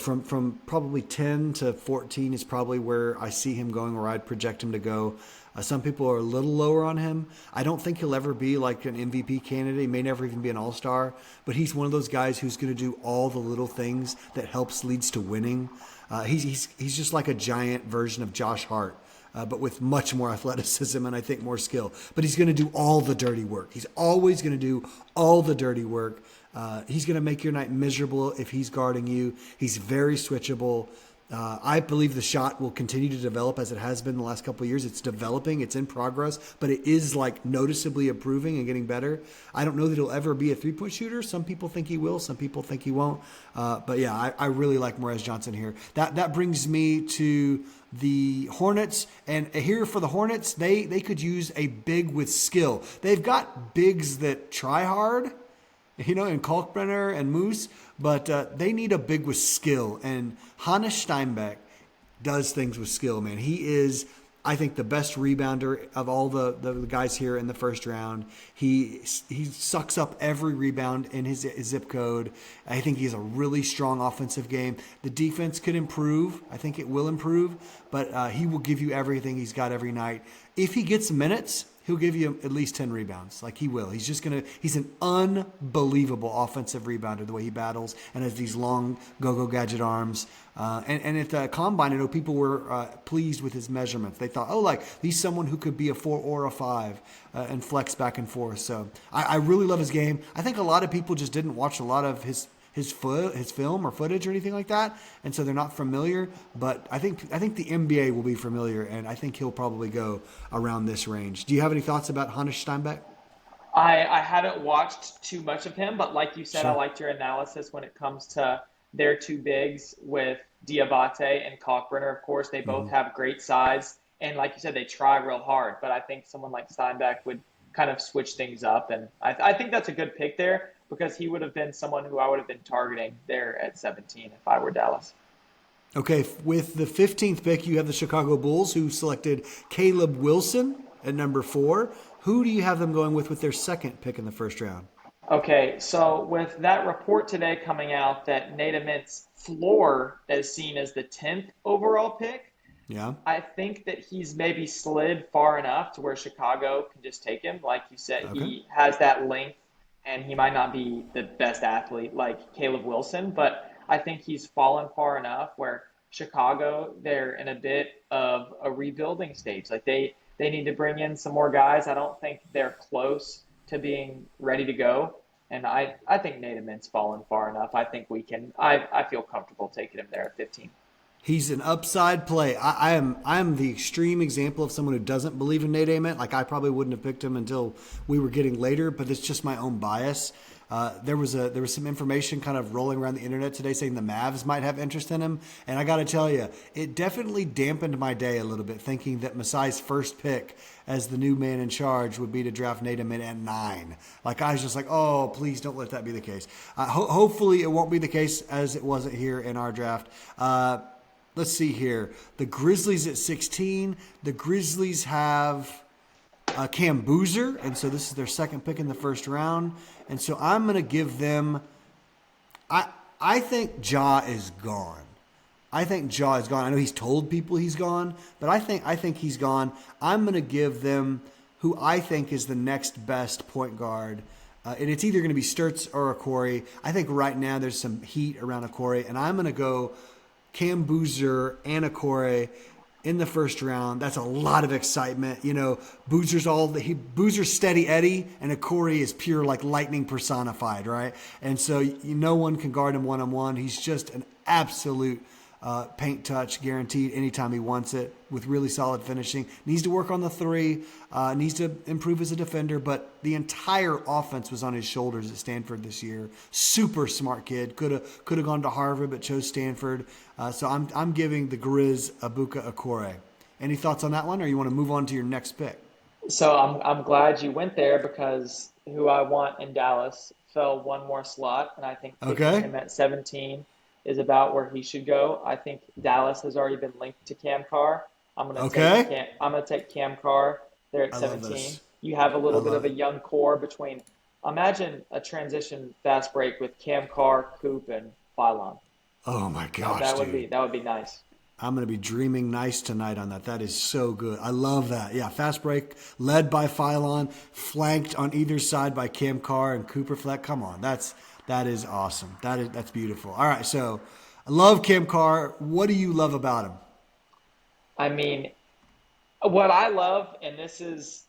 from probably 10 to 14 is probably where I see him going, where I'd project him to go. Some people are a little lower on him. I don't think he'll ever be like an MVP candidate. He may never even be an all-star, but he's one of those guys who's going to do all the little things that leads to winning. He's just like a giant version of Josh Hart. But with much more athleticism and I think more skill. But he's going to do all the dirty work. He's always going to do all the dirty work. He's going to make your night miserable if he's guarding you. He's very switchable. I believe the shot will continue to develop as it has been the last couple of years. It's developing, it's in progress, but it is like noticeably improving and getting better. I don't know that he'll ever be a three-point shooter. Some people think he will, some people think he won't. But yeah, I really like Morez Johnson here. That brings me to the Hornets, and here for the Hornets, they could use a big with skill. They've got bigs that try hard, and Kalkbrenner and Moose, but they need a big with skill. And Hannes Steinbeck does things with skill, man. He is, I think, the best rebounder of all the guys here in the first round. He sucks up every rebound in his zip code. I think he has a really strong offensive game. The defense could improve. I think it will improve, but he will give you everything he's got every night. If he gets minutes, he'll give you at least 10 rebounds. Like he will. He's an unbelievable offensive rebounder, the way he battles and has these long go-go gadget arms. And at the combine, I know people were pleased with his measurements. They thought, he's someone who could be a 4 or a 5 and flex back and forth. So I really love his game. I think a lot of people just didn't watch a lot of his film or footage or anything like that, and so they're not familiar. But I think the NBA will be familiar, and I think he'll probably go around this range. Do you have any thoughts about Hannes Steinbeck? I haven't watched too much of him, but like you said, I Sure. liked your analysis when it comes to their two bigs with Diabate and Kalkbrenner. Of course, they both Hmm. have great size, and like you said, they try real hard. But I think someone like Steinbeck would kind of switch things up, and I think that's a good pick there because he would have been someone who I would have been targeting there at 17 if I were Dallas. Okay, with the 15th pick, you have the Chicago Bulls, who selected Caleb Wilson at number 4. Who do you have them going with their second pick in the first round? Okay, so with that report today coming out that Nate Amend's floor is seen as the 10th overall pick, Yeah. I think that he's maybe slid far enough to where Chicago can just take him. Like you said, Okay. he has that length and he might not be the best athlete like Caleb Wilson, but I think he's fallen far enough where Chicago, they're in a bit of a rebuilding stage. Like they need to bring in some more guys. I don't think they're close to being ready to go. And I think Nate Amend's fallen far enough. I think we can I feel comfortable taking him there at 15. He's an upside play. I am the extreme example of someone who doesn't believe in Nate Ament. Like I probably wouldn't have picked him until we were getting later, but it's just my own bias. There was some information kind of rolling around the internet today saying the Mavs might have interest in him, and I got to tell you, it definitely dampened my day a little bit, thinking that Masai's first pick as the new man in charge would be to draft Nate Ament at 9. Like I was just like, oh, please don't let that be the case. Hopefully, it won't be the case as it wasn't here in our draft. Let's see here. The Grizzlies at 16. The Grizzlies have Cam Boozer, and so this is their second pick in the first round. And so I'm going to give them. I think Ja is gone. I think Ja is gone. I know he's told people he's gone, but I think he's gone. I'm going to give them who I think is the next best point guard. And it's either going to be Sturts or Okori. I think right now there's some heat around Okori, and I'm going to go Cam Boozer and Okori in the first round. That's a lot of excitement. You know, Boozer's steady Eddie, and Okori is pure like lightning personified, right? And so no one can guard him one-on-one. He's just an absolute paint touch guaranteed anytime he wants it with really solid finishing. Needs to work on the three, needs to improve as a defender, but the entire offense was on his shoulders at Stanford this year. Super smart kid. Could have gone to Harvard, but chose Stanford. So I'm giving the Grizz Abuka Akore. Any thoughts on that one, or you want to move on to your next pick? So I'm glad you went there because who I want in Dallas fell one more slot, and I think picking Okay. him at 17 is about where he should go. I think Dallas has already been linked to Cam Carr. Okay. I'm gonna take Cam Carr there at I love 17. this. You have a I little bit of love a it. young core between. Imagine a transition fast break with Cam Carr, Coop, and Phylon. Oh my That, gosh, that would be dude. that would be nice. I'm going to be dreaming nice tonight on that. That is so good. I love that. Yeah, fast break led by Phylon, flanked on either side by Cam Carr and Cooper Fleck. Come on, that is awesome. That's beautiful. All right, so I love Cam Carr. What do you love about him? I mean, what I love, and this is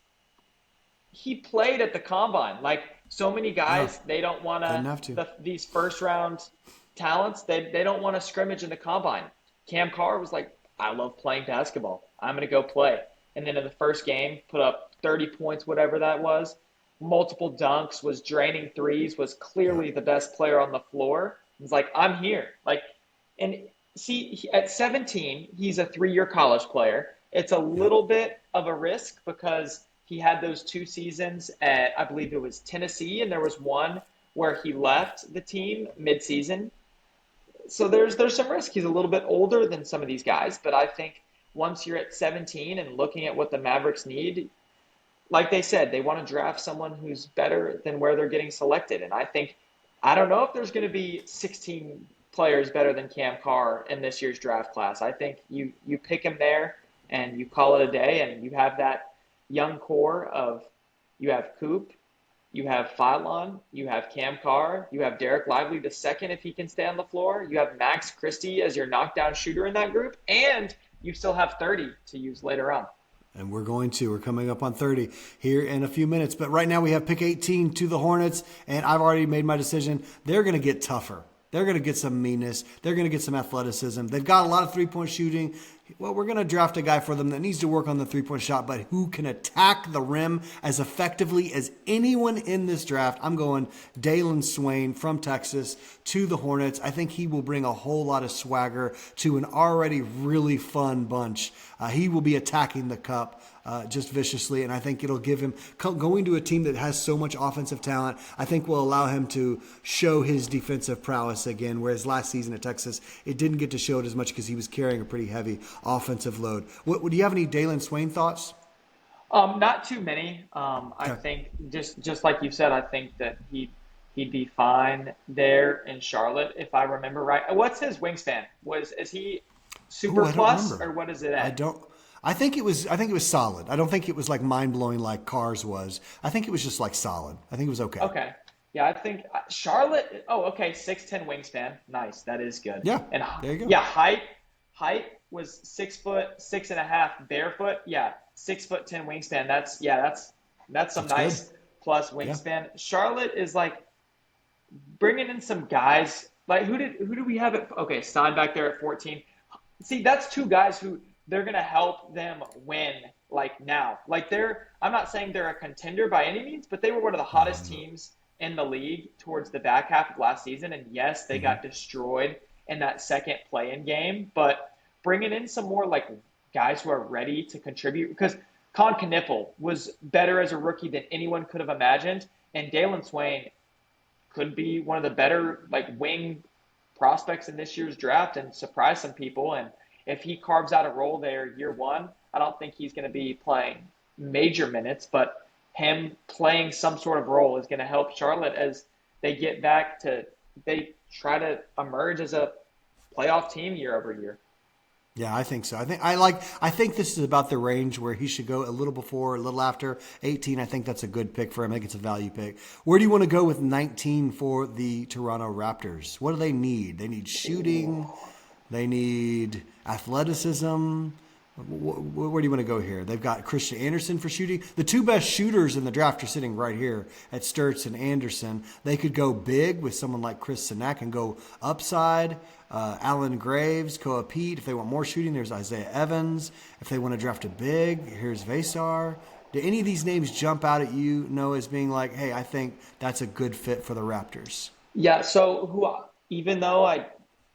he played at the combine. Like so many Yeah, guys, they don't want didn't to have to. these first round talents. They don't want to scrimmage in the combine. Cam Carr was like, I love playing basketball. I'm gonna go play. And then in the first game, put up 30 points, whatever that was, multiple dunks, was draining threes, was Yeah, clearly the best player on the floor. He's like, I'm here. Like, and see, at 17, he's a 3 year college player. It's a yeah, little bit of a risk because he had those 2 seasons at, I believe it was Tennessee, and there was one where he left the team mid-season. So there's some risk. He's a little bit older than some of these guys, but I think once you're at 17 and looking at what the Mavericks need, like they said, they want to draft someone who's better than where they're getting selected. And I think I don't know if there's going to be 16 players better than Cam Carr in this year's draft class. I think you pick him there and you call it a day, and you have that young core of you have Coop, you have Phylon, you have Cam Carr, you have Derek Lively the second if he can stay on the floor, you have Max Christie as your knockdown shooter in that group, and you still have 30 to use later on. and we're coming up on 30 here in a few minutes. But right now we have pick 18 to the Hornets, and I've already made my decision. They're going to get tougher. They're going to get some meanness. They're going to get some athleticism. They've got a lot of three-point shooting. well, we're going to draft a guy for them that needs to work on the 3-point shot, but who can attack the rim as effectively as anyone in this draft. I'm going Dalen Swain from Texas to the Hornets. I think he will bring a whole lot of swagger to an already really fun bunch. He will be attacking the cup just viciously, and I think it'll give him, going to a team that has so much offensive talent, I think will allow him to show his defensive prowess again, whereas last season at Texas, it didn't get to show it as much because he was carrying a pretty heavy offensive load. Do you have any Dalen Swain thoughts? Not too many. I Okay. think just like you said, I think that he'd be fine there in Charlotte if I remember right. What's his wingspan? Is he Ooh, super I don't plus or remember. what is it I at? don't. I think it was. I think it was solid. I don't think it was like mind blowing like Cars was. I think it was just like solid. I think it was okay. Okay. Yeah, I think Charlotte. Oh, okay. 6'10" wingspan. Nice. That is good. Yeah. And There you go. yeah, height was 6 foot 6.5 barefoot. Yeah, 6'10" wingspan. That's some That's good. nice plus Yeah. wingspan. Charlotte is like bringing in some guys. Like who do we have at? Okay, Stein back there at 14. See, that's two guys who they're gonna help them win. Like now, like I'm not saying they're a contender by any means, but they were one of the hottest teams in the league towards the back half of last season. And yes, they got destroyed in that second play-in game, but bringing in some more like guys who are ready to contribute because Con Kniffel was better as a rookie than anyone could have imagined, and Dalen Swain could be one of the better like wing prospects in this year's draft and surprise some people. And if he carves out a role there year one, I don't think he's going to be playing major minutes, but him playing some sort of role is going to help Charlotte as they try to emerge as a playoff team year over year. Yeah, I think so. I think this is about the range where he should go a little before, a little after 18. I think that's a good pick for him. I think it's a value pick. Where do you want to go with 19 for the Toronto Raptors? What do they need? They need shooting. They need athleticism. Where do you want to go here? They've got Christian Anderson for shooting. The two best shooters in the draft are sitting right here at Sturts and Anderson. They could go big with someone like Chris Sinak and go upside. Alan Graves, Koa Pete. If they want more shooting, there's Isaiah Evans. If they want to draft a big, here's Vasar. Do any of these names jump out at you, Noah, as being like, hey, I think that's a good fit for the Raptors? Yeah, so even though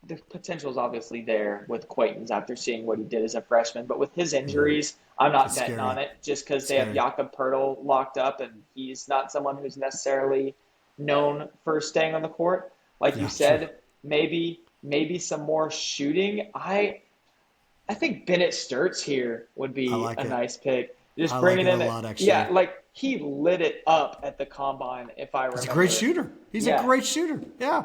the potential is obviously there with Quaitons after seeing what he did as a freshman, but with his injuries, I'm not It's betting on scary. it just because they have Scary. Jakob Pertl locked up and he's not someone who's necessarily known for staying on the court. Like you Yeah, true. said, maybe some more shooting. I think Bennett Sturts here would I be like a it. nice pick. Just I like bringing it a in lot, yeah, actually. like he lit it up at the combine if I He's a great remember. shooter. He's a Yeah. great shooter. Yeah.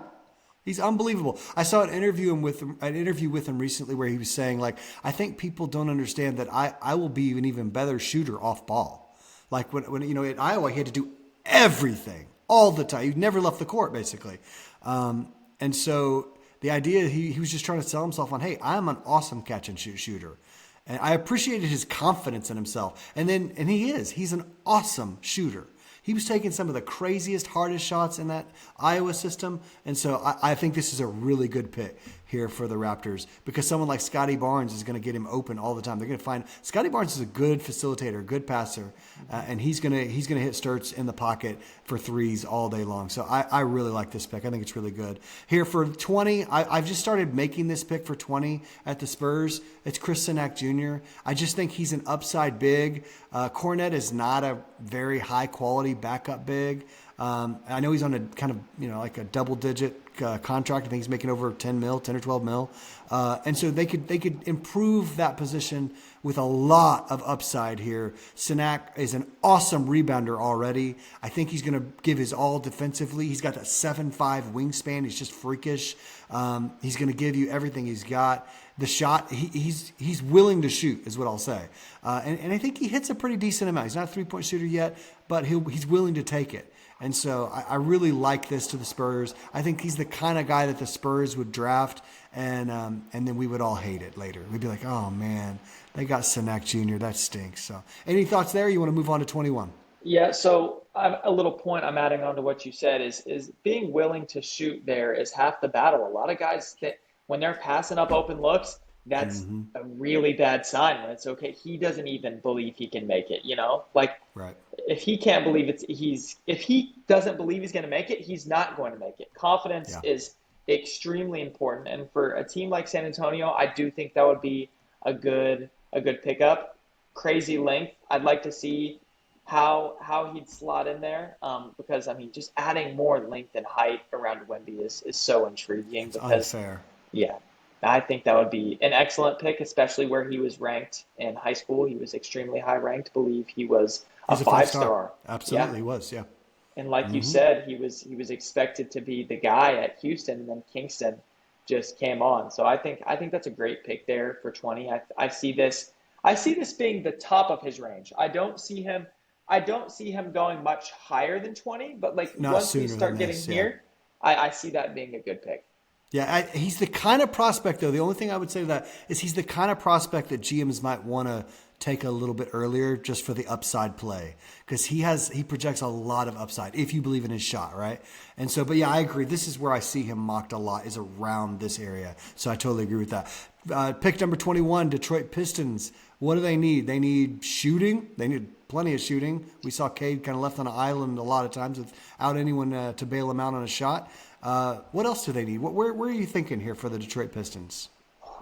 He's unbelievable. I saw an interview with him recently where he was saying, like, I think people don't understand that I will be an even better shooter off ball. Like when at Iowa he had to do everything all the time. He never left the court basically. And so the idea he was just trying to sell himself on, hey, I'm an awesome catch and shoot shooter. And I appreciated his confidence in himself. And he's an awesome shooter. He was taking some of the craziest, hardest shots in that Iowa system. And so I think this is a really good pick here for the Raptors because someone like Scotty Barnes is going to get him open all the time. They're going to find Scotty Barnes is a good facilitator, good passer, and he's going to hit Sturts in the pocket for threes all day long. So I really like this pick. I think it's really good. Here for 20, I've just started making this pick for 20 at the Spurs. It's Chris Sinak Jr. I just think he's an upside big. Cornette is not a very high quality backup big. I know he's on a kind of, like a double digit contract. I think he's making over 10 or 12 mil. And so they could improve that position with a lot of upside here. Sinak is an awesome rebounder already. I think he's going to give his all defensively. He's got that 7'5" wingspan. He's just freakish. He's going to give you everything he's got. The shot, he's willing to shoot, is what I'll say. And I think he hits a pretty decent amount. He's not a three-point shooter yet, but he's willing to take it. And so I really like this to the Spurs. I think he's the kind of guy that the Spurs would draft, and then we would all hate it later. We'd be like, oh, man, they got Sinak Jr. That stinks. So any thoughts there? You want to move on to 21? Yeah, so a little point I'm adding on to what you said is being willing to shoot there is half the battle. A lot of guys that when they're passing up open looks, that's a really bad sign when it's okay. He doesn't even believe he can make it, you know? Like Right. if he can't believe if he doesn't believe he's going to make it, he's not going to make it. Confidence Yeah. is extremely important, and for a team like San Antonio, I do think that would be a good pickup. Crazy length. I'd like to see how he'd slot in there, because I mean, just adding more length and height around Wemby is so intriguing It's because unfair. yeah, I think that would be an excellent pick, especially where he was ranked in high school. He was extremely high ranked. Believe he was a He's a 5 five star. star. Yeah, Absolutely, he was. Yeah. and like you said, he was expected to be the guy at Houston, and then Kingston just came on. So I think that's a great pick there for 20. I see this being the top of his range. I don't see him going much higher than 20, but like Not once we sooner than start getting this. Yeah. here, I see that being a good pick. Yeah, he's the kind of prospect, though. The only thing I would say to that is he's the kind of prospect that GMs might want to take a little bit earlier just for the upside play because he projects a lot of upside if you believe in his shot, right? And so, but yeah, I agree. This is where I see him mocked a lot is around this area. So I totally agree with that. Pick number 21, Detroit Pistons. What do they need? They need shooting. They need plenty of shooting. We saw Cade kind of left on an island a lot of times without anyone to bail him out on a shot. What else do they need? Where are you thinking here for the Detroit Pistons?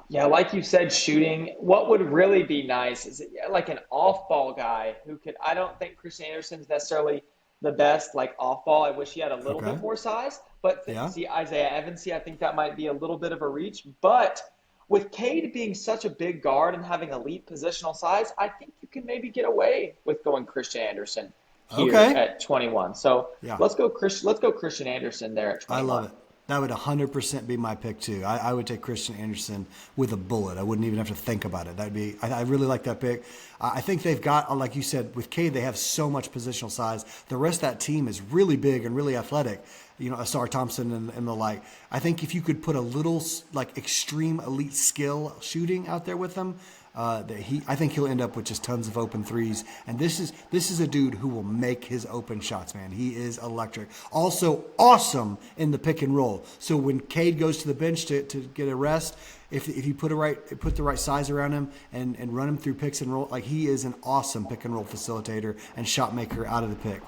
Yeah, like you said, shooting. What would really be nice is like an off-ball guy who could. I don't think Christian Anderson's necessarily the best like off-ball. I wish he had a little Okay. bit more size. But Yeah. see Isaiah Evans, see, I think that might be a little bit of a reach. But with Cade being such a big guard and having elite positional size, I think you can maybe get away with going Christian Anderson here Okay. at 21. So Yeah. let's go Christian Anderson there at I love 21. it. That would 100% be my pick too. I would take Christian Anderson with a bullet. I wouldn't even have to think about it. That'd be. I really like that pick. I think they've got, like you said, with Cade, they have so much positional size. The rest of that team is really big and really athletic. You know, Asar Thompson and the like. I think if you could put a little like extreme elite skill shooting out there with them, I think he'll end up with just tons of open threes. And this is a dude who will make his open shots, man. He is electric. Also awesome in the pick and roll. So when Cade goes to the bench to get a rest, if you put the right size around him and run him through picks and roll, like he is an awesome pick and roll facilitator and shot maker out of the pick.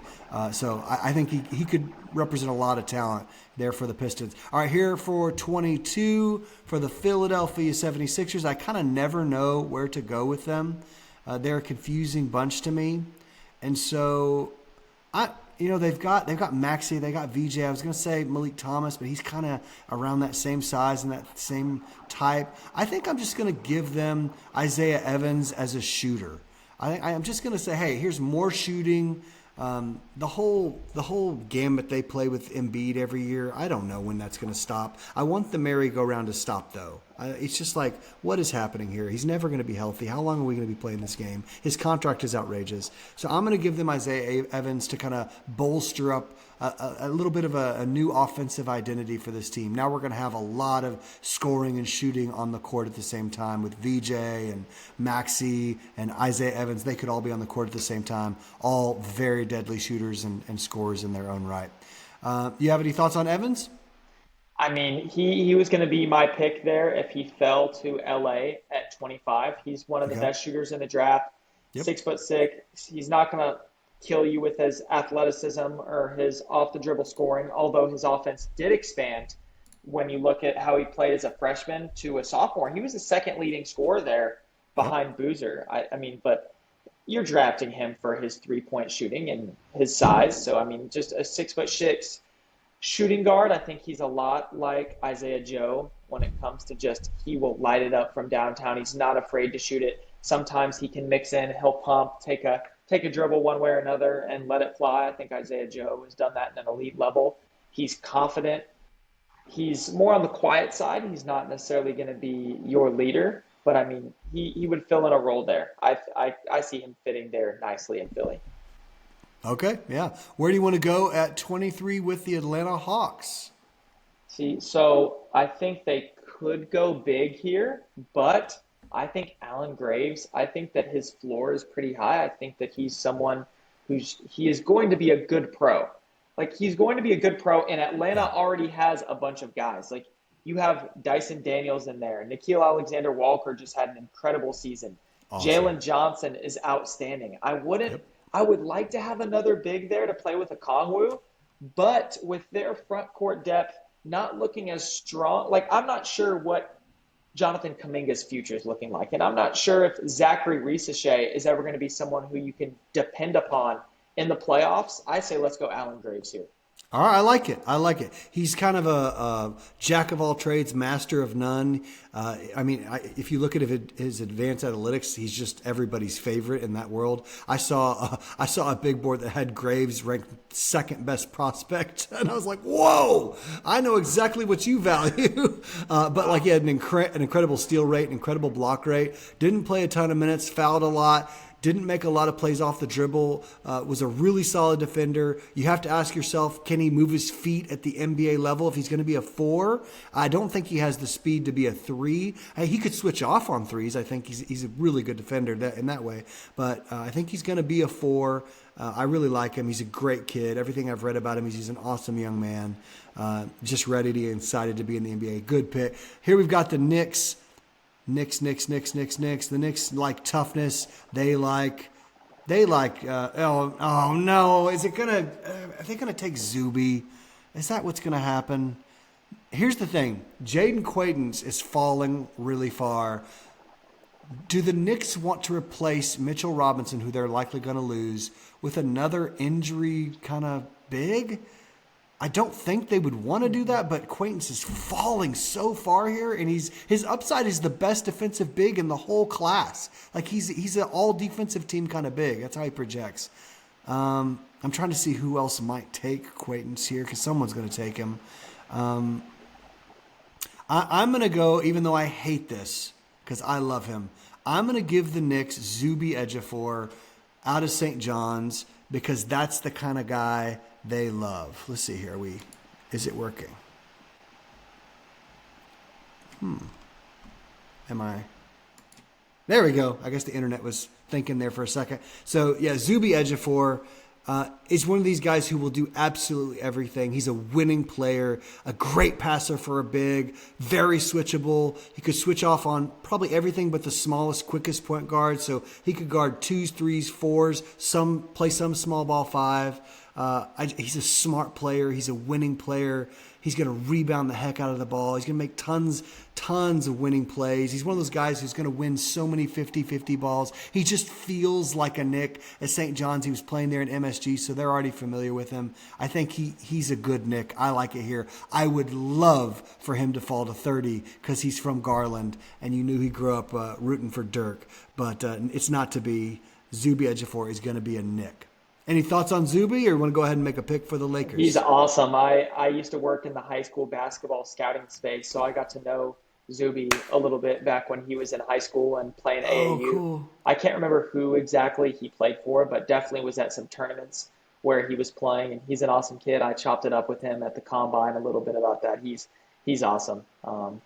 So I think he could represent a lot of talent there for the Pistons. All right, here for 22 for the Philadelphia 76ers. I kind of never know where to go with them. They're a confusing bunch to me. And so they've got Maxey, they got VJ. I was going to say Malik Thomas, but he's kind of around that same size and that same type. I think I'm just going to give them Isaiah Evans as a shooter. I'm just going to say, hey, here's more shooting. The whole gamut they play with Embiid every year, I don't know when that's going to stop. I want the merry-go-round to stop, though. It's just like, what is happening here? He's never going to be healthy. How long are we going to be playing this game? His contract is outrageous. So I'm going to give them Isaiah Evans to kind of bolster up a little bit of a new offensive identity for this team. Now we're going to have a lot of scoring and shooting on the court at the same time with VJ and Maxey and Isaiah Evans. They could all be on the court at the same time, all very deadly shooters and scorers in their own right. You have any thoughts on Evans? I mean, he was going to be my pick there if he fell to LA at 25. He's one of the Okay. best shooters in the draft. Yep. 6'6". He's not going to kill you with his athleticism or his off the dribble scoring, although his offense did expand when you look at how he played as a freshman to a sophomore. He was the second leading scorer there Yep. behind Boozer. I mean, but you're drafting him for his 3-point shooting and his size. So, I mean, just a 6'6" shooting guard. I think he's a lot like Isaiah Joe when it comes to just he will light it up from downtown. He's not afraid to shoot it. Sometimes he can mix in, he'll pump, take a dribble one way or another and let it fly. I think Isaiah Joe has done that at an elite level. He's confident. He's more on the quiet side. He's not necessarily going to be your leader, but I mean, he would fill in a role there. I see him fitting there nicely in Philly. Okay, yeah. Where do you want to go at 23 with the Atlanta Hawks? See, so I think they could go big here, but I think Alan Graves, I think that his floor is pretty high. I think that he's someone he is going to be a good pro. Like he's going to be a good pro, and Atlanta Yeah. already has a bunch of guys. Like You have Dyson Daniels in there. Nikhil Alexander Walker just had an incredible season. Awesome. Jalen Johnson is outstanding. Yep. I would like to have another big there to play with a Kongwu, but with their front court depth not looking as strong, like I'm not sure what Jonathan Kaminga's future is looking like. And I'm not sure if Zachary Risachet is ever going to be someone who you can depend upon in the playoffs. I say let's go Alan Graves here. All right, I like it. I like it. He's kind of a jack of all trades, master of none. If you look at his advanced analytics, he's just everybody's favorite in that world. I saw a big board that had Graves ranked second best prospect, and I was like, "Whoa! I know exactly what you value." But like, he had an incredible steal rate, an incredible block rate. Didn't play a ton of minutes, fouled a lot. Didn't make a lot of plays off the dribble, was a really solid defender. You have to ask yourself, can he move his feet at the NBA level if he's going to be a 4? I don't think he has the speed to be a 3. He could switch off on threes. I think he's a really good defender in that way. But I think he's going to be a 4. I really like him. He's a great kid. Everything I've read about him, he's an awesome young man. Just ready to get excited to be in the NBA. Good pick. Here we've got the Knicks. Knicks. The Knicks like toughness. They like. Oh no! Are they gonna take Zuby? Is that what's gonna happen? Here's the thing: Jaden Quaidens is falling really far. Do the Knicks want to replace Mitchell Robinson, who they're likely going to lose, with another injury kind of big? I don't think they would want to do that, but Quaintance is falling so far here, and his upside is the best defensive big in the whole class. Like he's an all defensive team kind of big. That's how he projects. I'm trying to see who else might take Quaintance here because someone's going to take him. I'm going to go, even though I hate this because I love him. I'm going to give the Knicks Zuby Ejiofor out of St. John's because that's the kind of guy they love. Let's see here. Is it working? There we go. I guess the internet was thinking there for a second. So yeah, Zuby Ejiofor is one of these guys who will do absolutely everything. He's a winning player, a great passer for a big, very switchable. He could switch off on probably everything but the smallest, quickest point guard. So he could guard 2s, 3s, 4s, play some small ball 5. He's a smart player. He's a winning player. He's going to rebound the heck out of the ball. He's going to make tons of winning plays. He's one of those guys who's going to win so many 50-50 balls. He just feels like a Knick. At St. John's, he was playing there in MSG, so they're already familiar with him. I think he's a good Knick. I like it here. I would love for him to fall to 30 because he's from Garland, and you knew he grew up rooting for Dirk. But it's not to be. Zuby Ejiofor is going to be a Knick. Any thoughts on Zuby, or you want to go ahead and make a pick for the Lakers? He's awesome. I used to work in the high school basketball scouting space, so I got to know Zuby a little bit back when he was in high school and playing AAU. Cool. I can't remember who exactly he played for, but definitely was at some tournaments where he was playing, and he's an awesome kid. I chopped it up with him at the combine a little bit about that. He's awesome.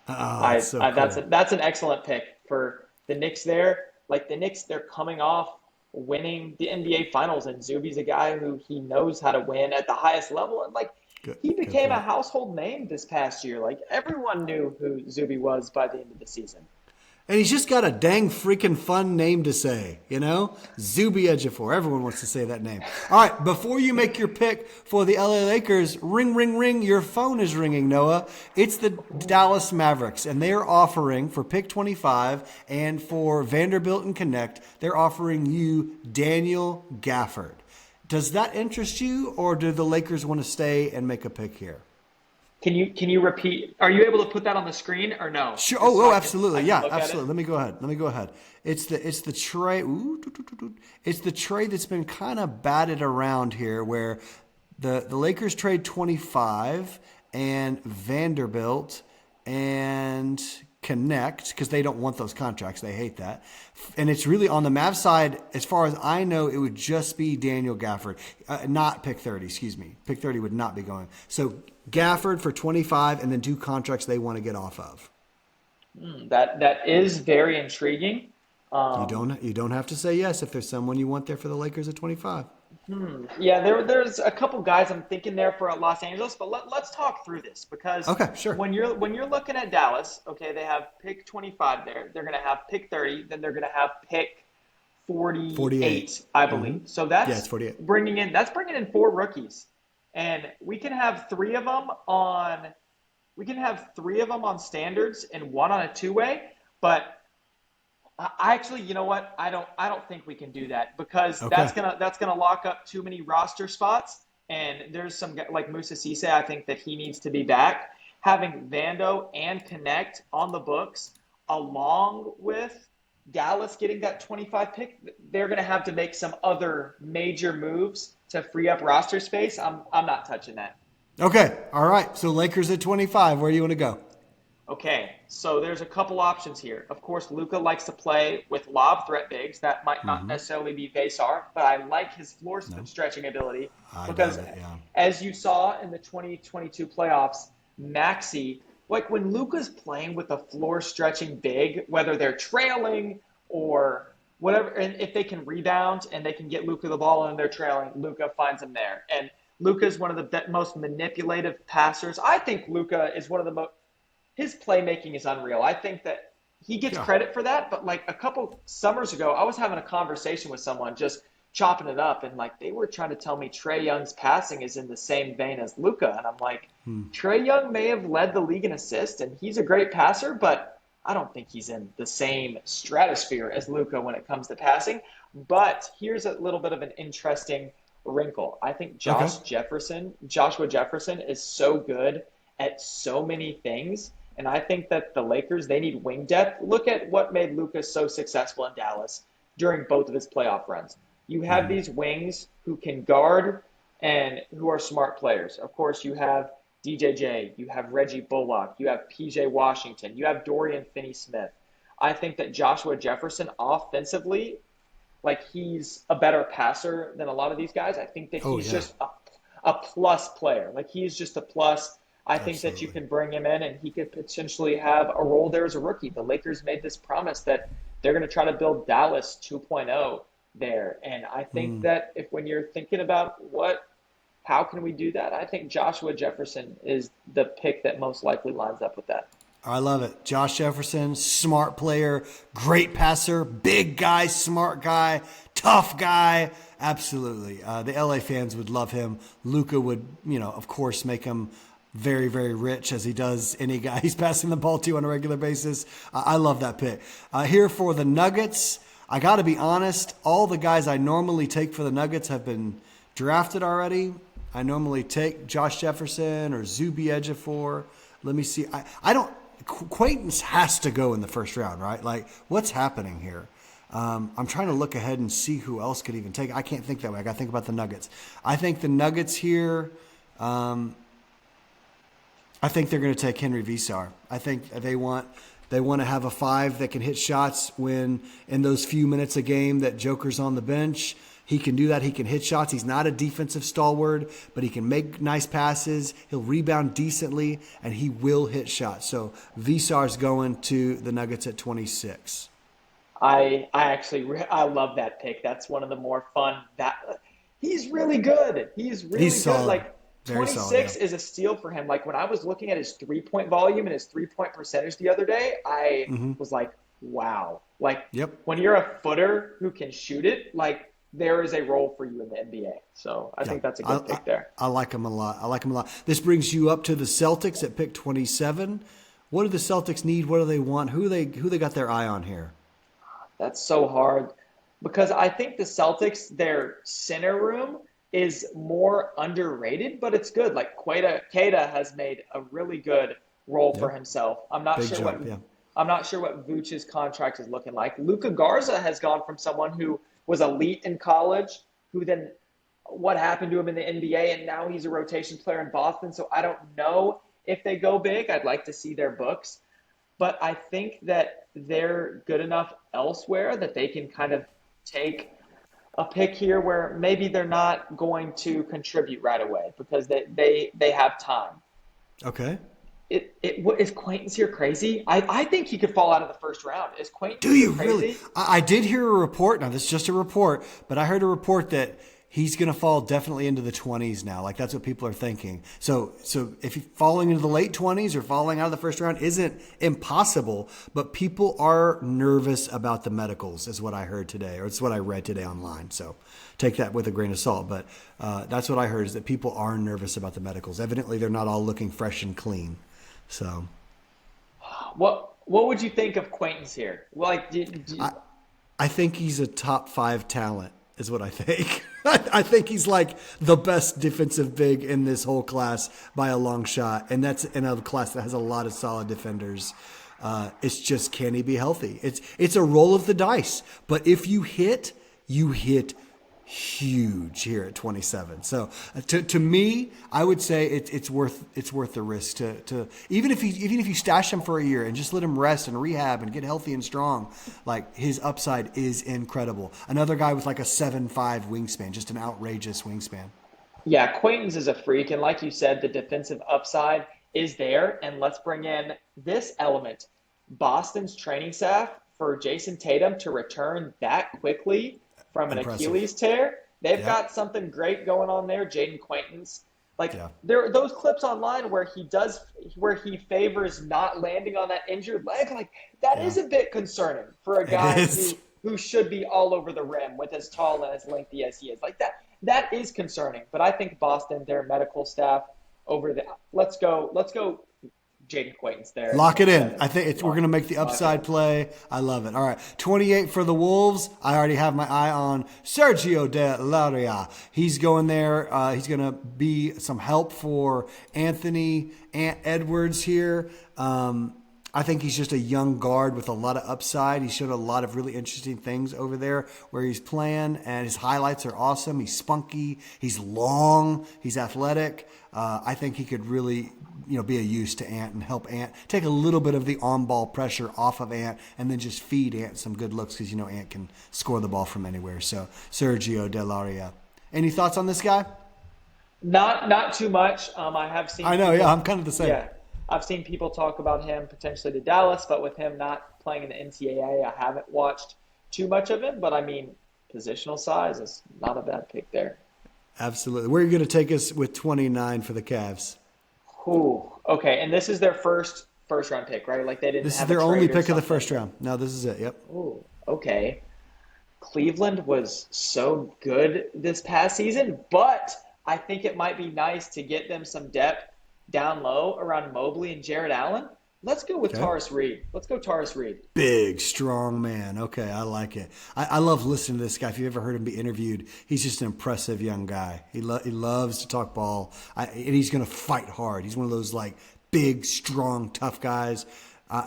That's cool. That's an excellent pick for the Knicks there. Like the Knicks, they're coming off winning the NBA Finals, and Zuby's a guy who he knows how to win at the highest level, and he became a household name this past year. Like everyone knew who Zuby was by the end of the season. And he's just got a dang freaking fun name to say, Zuby Ejiofor. Everyone wants to say that name. All right, before you make your pick for the LA Lakers, ring, ring, ring, your phone is ringing, Noah. It's the Dallas Mavericks, and they are offering for pick 25 and for Vanderbilt and Connect, they're offering you Daniel Gafford. Does that interest you, or do the Lakers want to stay and make a pick here? Can you repeat? Are you able to put that on the screen or no? Sure. Absolutely. Yeah, absolutely. Let me go ahead. It's the trade. It's the trade that's been kind of batted around here, where the Lakers trade 25 and Vanderbilt and Connect because they don't want those contracts. They hate that. And it's really on the Mavs side, as far as I know, it would just be Daniel Gafford, not pick 30. Excuse me. Pick 30 would not be going. So Gafford for 25 and then 2 contracts they want to get off of. That is very intriguing. You don't have to say yes if there's someone you want there for the Lakers at 25. Yeah, there's a couple guys I'm thinking there for Los Angeles, but let's talk through this because Okay, sure. when you're looking at Dallas, okay, they have pick 25 there. They're going to have pick 30, then they're going to have pick 48. 48, I Mm-hmm. believe. So Yeah, it's 48. that's bringing in four rookies, and we can have three of them on standards and one on a two-way, but I actually, you know what? I don't think we can do that because Okay. that's gonna lock up too many roster spots. And there's some like Musa Cisse, I think that he needs to be back. Having Vando and Connect on the books, along with Dallas getting that 25 pick, they're gonna have to make some other major moves to free up roster space. I'm not touching that. Okay. All right. So Lakers at 25. Where do you want to go? Okay, so there's a couple options here. Of course, Luca likes to play with lob threat bigs. That might not Mm-hmm. necessarily be Vasar, but I like his floor No, stretching ability I because, doubt it. Yeah. as you saw in the 2022 playoffs, Maxi, like when Luca's playing with a floor stretching big, whether they're trailing or whatever, and if they can rebound and they can get Luca the ball and they're trailing, Luca finds them there. And Luca is one of the most manipulative passers. I think Luca is one of the most his playmaking is unreal. I think that he gets Yeah. credit for that, but like a couple summers ago, I was having a conversation with someone just chopping it up, and like they were trying to tell me Trae Young's passing is in the same vein as Luca, and I'm like, Trae Young may have led the league in assists, and he's a great passer, but I don't think he's in the same stratosphere as Luca when it comes to passing. But here's a little bit of an interesting wrinkle. I think Okay. Joshua Jefferson, is so good at so many things. And I think that the Lakers, they need wing depth. Look at what made Lucas so successful in Dallas during both of his playoff runs. You have Mm-hmm. these wings who can guard and who are smart players. Of course, you have DJJ, you have Reggie Bullock, you have PJ Washington, you have Dorian Finney-Smith. I think that Joshua Jefferson offensively, like he's a better passer than a lot of these guys. I think that Oh he's yeah. just a plus player. Like he's just a plus. I think that you Absolutely. can bring him in and he could potentially have a role there as a rookie. The Lakers made this promise that they're going to try to build Dallas 2.0 there. And I think Mm. that if when you're thinking about how can we do that? I think Joshua Jefferson is the pick that most likely lines up with that. I love it. Josh Jefferson, smart player, great passer, big guy, smart guy, tough guy. Absolutely. The LA fans would love him. Luca would, of course, make him very, very rich as he does any guy he's passing the ball to on a regular basis. I love that pick. Here for the Nuggets, I got to be honest, all the guys I normally take for the Nuggets have been drafted already. I normally take Josh Jefferson or Zuby Ejiofor. Let me see. I don't. Quaintance has to go in the first round, right? Like, what's happening here? I'm trying to look ahead and see who else could even take. I can't think that way. I got to think about the Nuggets. I think the Nuggets here. I think they're going to take Henry Visar. I think they want to have a five that can hit shots when in those few minutes a game that Joker's on the bench. He can do that. He can hit shots. He's not a defensive stalwart, but he can make nice passes. He'll rebound decently, and he will hit shots. So Visar's going to the Nuggets at 26. I love that pick. That's one of the more fun. That he's really good. He's really He's good. solid. Like Very solid, yeah. 26 is a steal for him. Like when I was looking at his 3-point volume and his 3-point percentage the other day, I was like, wow. Like Yep. when you're a footer who can shoot it, like there is a role for you in the NBA. So I Yeah. think that's a good pick there. I like him a lot. I like him a lot. This brings you up to the Celtics at pick 27. What do the Celtics need? What do they want? Who they got their eye on here? That's so hard because I think the Celtics, their center room is more underrated, but it's good. Like Queta has made a really good role for Yep. himself. Big jump, yeah. I'm not sure what Vooch's contract is looking like. Luka Garza has gone from someone who was elite in college, who then what happened to him in the NBA, and now he's a rotation player in Boston. So I don't know if they go big. I'd like to see their books. But I think that they're good enough elsewhere that they can kind of take a pick here where maybe they're not going to contribute right away because they have time. Okay. Is Quaintance here crazy? I think he could fall out of the first round. Is Quaintance Do here you really? crazy? I did hear a report. Now, this is just a report, but I heard a report that he's going to fall definitely into the 20s now. Like that's what people are thinking. So if he's falling into the late 20s or falling out of the first round isn't impossible, but people are nervous about the medicals is what I heard today, or it's what I read today online. So take that with a grain of salt. But that's what I heard, is that people are nervous about the medicals. Evidently, they're not all looking fresh and clean. So What would you think of Quaintance here? Like, I think he's a top 5 talent, is what I think. I think he's like the best defensive big in this whole class by a long shot. And that's in a class that has a lot of solid defenders. It's just, can he be healthy? It's a roll of the dice. But if you hit huge here at 27. So to me, I would say it's worth the risk to even if you stash him for a year and just let him rest and rehab and get healthy and strong, like his upside is incredible. Another guy with like a 7'5" wingspan, just an outrageous wingspan. Yeah, Quaintance is a freak, and like you said, the defensive upside is there. And let's bring in this element: Boston's training staff, for Jason Tatum to return that quickly from an Impressive. Achilles tear. They've Yeah. got something great going on there. Jaden Quaintance, like Yeah. there are those clips online where he favors not landing on that injured leg. Like that is a bit concerning for a guy is. who should be all over the rim with as tall and as lengthy as he is. Like that is concerning. But I think Boston, their medical staff over the let's go Jaden Quaintance there. Lock it in. I think we're going to make the upside play. I love it. All right. 28 for the Wolves. I already have my eye on Sergio De Laria. He's going there. He's going to be some help for Anthony Edwards here. I think he's just a young guard with a lot of upside. He showed a lot of really interesting things over there where he's playing, and his highlights are awesome. He's spunky. He's long. He's athletic. I think he could really, be a use to Ant and help Ant take a little bit of the on-ball pressure off of Ant, and then just feed Ant some good looks, because Ant can score the ball from anywhere. So Sergio De Laria. Any thoughts on this guy? Not too much. I have seen. I know. Yeah, I'm kind of the same. Yeah, I've seen people talk about him potentially to Dallas, but with him not playing in the NCAA, I haven't watched too much of him. But I mean, positional size is not a bad pick there. Absolutely. Where are you going to take us with 29 for the Cavs? Ooh, okay. And this is their first round pick, right? Like they didn't. This is have their a only trade or pick of the something. first round. No, this is it. Yep. Ooh, okay. Cleveland was so good this past season, but I think it might be nice to get them some depth down low around Mobley and Jared Allen. Let's go with Okay. Taurus Reed. Let's go Taurus Reed. Big, strong man. Okay, I like it. I love listening to this guy. If you've ever heard him be interviewed, he's just an impressive young guy. He loves to talk ball, and he's going to fight hard. He's one of those like big, strong, tough guys.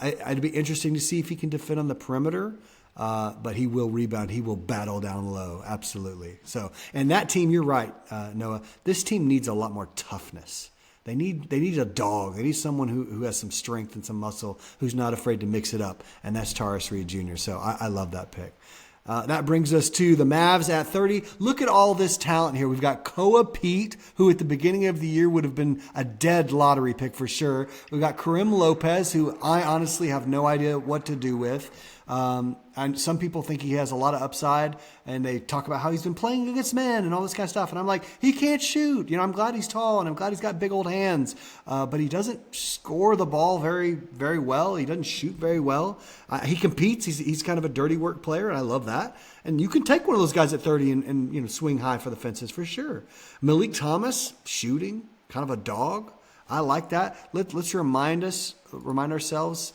It'd be interesting to see if he can defend on the perimeter. But he will rebound. He will battle down low. Absolutely. So, and that team, you're right, Noah. This team needs a lot more toughness. They need a dog. They need someone who has some strength and some muscle, who's not afraid to mix it up. And that's Taurus Reed Jr. So I love that pick. That brings us to the Mavs at 30. Look at all this talent here. We've got Koa Pete, who at the beginning of the year would have been a dead lottery pick for sure. We've got Karim Lopez, who I honestly have no idea what to do with. And some people think he has a lot of upside, and they talk about how he's been playing against men and all this kind of stuff. And I'm like, he can't shoot. I'm glad he's tall, and I'm glad he's got big old hands. But he doesn't score the ball very, very well. He doesn't shoot very well. He competes. He's kind of a dirty work player, and I love that. And you can take one of those guys at 30 and swing high for the fences for sure. Malik Thomas, shooting, kind of a dog. I like that. Let's remind ourselves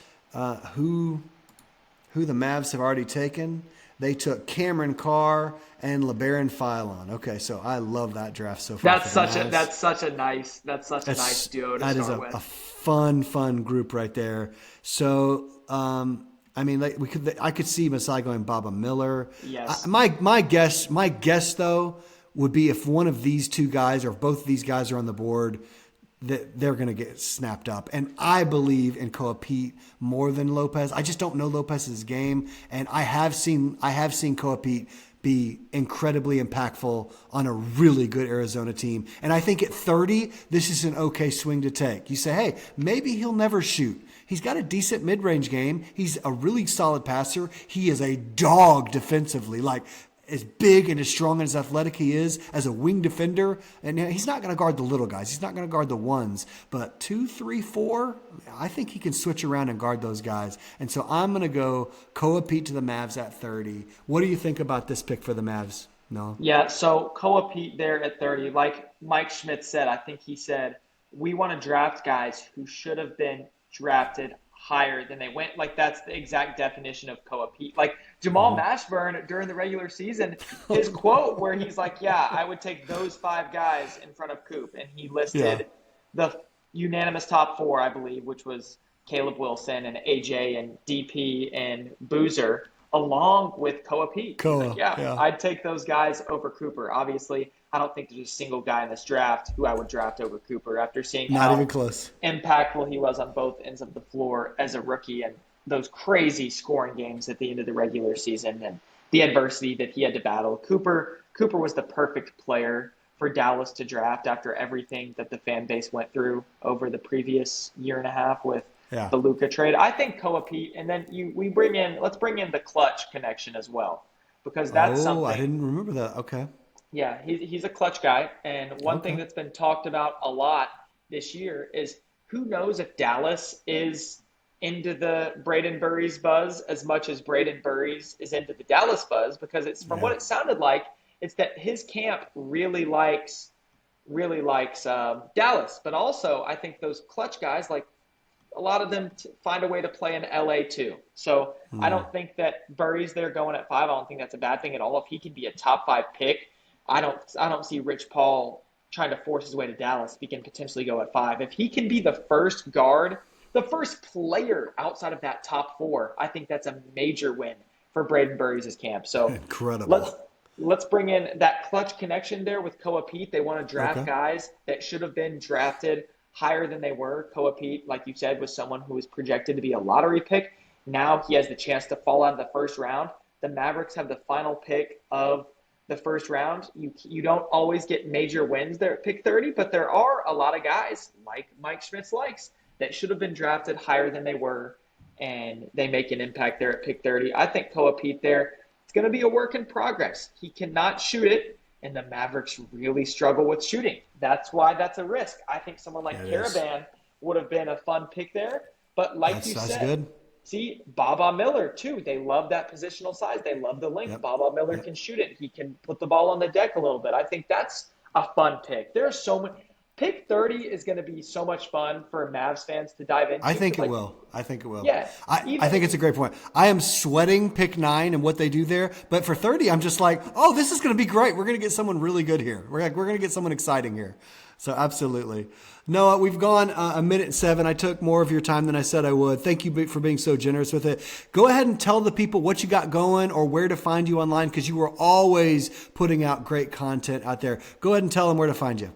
who the Mavs have already taken. They took Cameron Carr and LeBaron Philon. Okay, so I love that draft so far. That's for the such a Mavs. nice duo to That is start a with. fun group right there. So, I could see Masai going Baba Miller. Yes. My guess though would be if one of these two guys or if both of these guys are on the board, that they're going to get snapped up. And I believe in Koa Pete more than Lopez. I just don't know Lopez's game. And I have seen Koa Pete be incredibly impactful on a really good Arizona team. And I think at 30, this is an okay swing to take. You say, hey, maybe he'll never shoot. He's got a decent mid-range game. He's a really solid passer. He is a dog defensively. Like, as big and as strong and as athletic he is as a wing defender, and he's not going to guard the little guys. He's not going to guard the ones. But 2, 3, 4, I think he can switch around and guard those guys. And so I'm going to go Koa Pete to the Mavs at 30. What do you think about this pick for the Mavs? No. Yeah, so Koa Pete there at 30, like Mike Schmidt said, I think he said, we want to draft guys who should have been drafted higher than they went. Like that's the exact definition of Koa Pete. Like Jamal Mashburn during the regular season, his quote where he's like, yeah, I would take those 5 guys in front of Coop. And he listed the unanimous top 4, I believe, which was Caleb Wilson and AJ and DP and Boozer, along with Koa Pete. Koa, like, yeah, I'd take those guys over Cooper. Obviously, I don't think there's a single guy in this draft who I would draft over Cooper after seeing Not even close. impactful he was on both ends of the floor as a rookie and those crazy scoring games at the end of the regular season and the adversity that he had to battle. Cooper was the perfect player for Dallas to draft after everything that the fan base went through over the previous year and a half with the Luka trade. I think Koa Pete, and then let's bring in the clutch connection as well, because that's something. Oh, I didn't remember that. Okay. Yeah, he's a clutch guy, and one thing that's been talked about a lot this year is who knows if Dallas is into the Braden Burries buzz as much as Braden Burries is into the Dallas buzz, because it's from what it sounded like, it's that his camp really likes Dallas, but also I think those clutch guys, like a lot of them find a way to play in LA too. So I don't think that Burries there going at 5. I don't think that's a bad thing at all. If he can be a top 5 pick, I don't see Rich Paul trying to force his way to Dallas if he can potentially go at 5. If he can be the first guard, the first player outside of that top 4, I think that's a major win for Braden Burries' camp. So incredible. Let's bring in that clutch connection there with Koa Pete. They want to draft guys that should have been drafted higher than they were. Koa Pete, like you said, was someone who was projected to be a lottery pick. Now he has the chance to fall out of the first round. The Mavericks have the final pick of the first round. You don't always get major wins there at pick 30, but there are a lot of guys like Mike Schmitz likes that should have been drafted higher than they were, and they make an impact there at pick 30. I think Koa Pete there, it's going to be a work in progress. He cannot shoot it, and the Mavericks really struggle with shooting. That's why that's a risk. I think someone like Caravan would have been a fun pick there, but like you said, good. See, Baba Miller, too. They love that positional size. They love the length. Baba Miller can shoot it. He can put the ball on the deck a little bit. I think that's a fun pick. There are so many. Pick 30 is going to be so much fun for Mavs fans to dive into. I think it will. Yeah. I think it's a great point. I am sweating pick 9 and what they do there. But for 30, I'm just like, oh, this is going to be great. We're going to get someone really good here. We're going to get someone exciting here. So absolutely. Noah, we've gone a minute and 7. I took more of your time than I said I would. Thank you for being so generous with it. Go ahead and tell the people what you got going or where to find you online, because you are always putting out great content out there. Go ahead and tell them where to find you.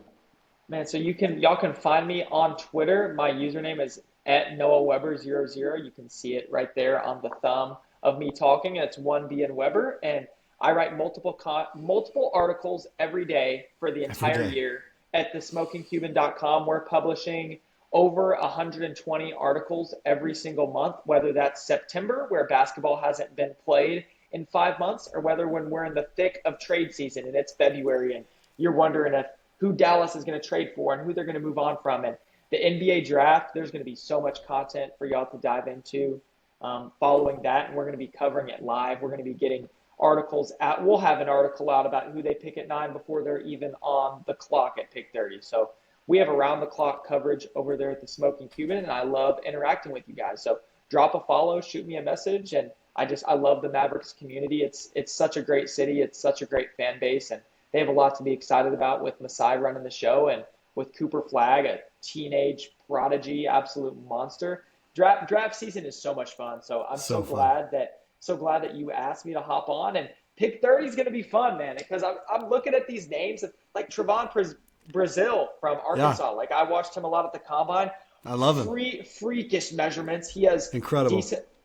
Man, so y'all can find me on Twitter. My username is at NoahWeber00. You can see it right there on the thumb of me talking. It's 1BN Weber, and I write multiple articles every day for the entire year at thesmokingcuban.com. We're publishing over 120 articles every single month, whether that's September, where basketball hasn't been played in 5 months, or whether when we're in the thick of trade season and it's February and you're wondering who Dallas is going to trade for and who they're going to move on from. And the NBA draft, there's going to be so much content for y'all to dive into following that. And we're going to be covering it live. We're going to be getting articles out. We'll have an article out about who they pick at 9 before they're even on the clock at pick 30. So we have around the clock coverage over there at the Smoking Cuban, and I love interacting with you guys. So drop a follow, shoot me a message. And I love the Mavericks community. It's such a great city. It's such a great fan base. And they have a lot to be excited about with Masai running the show and with Cooper Flagg, a teenage prodigy, absolute monster. Draft season is so much fun. So I'm so glad that you asked me to hop on. And pick 30 is going to be fun, man, because I'm looking at these names like Trevon Brazil from Arkansas. Like I watched him a lot at the combine. I love him. Freakish measurements. He has incredible.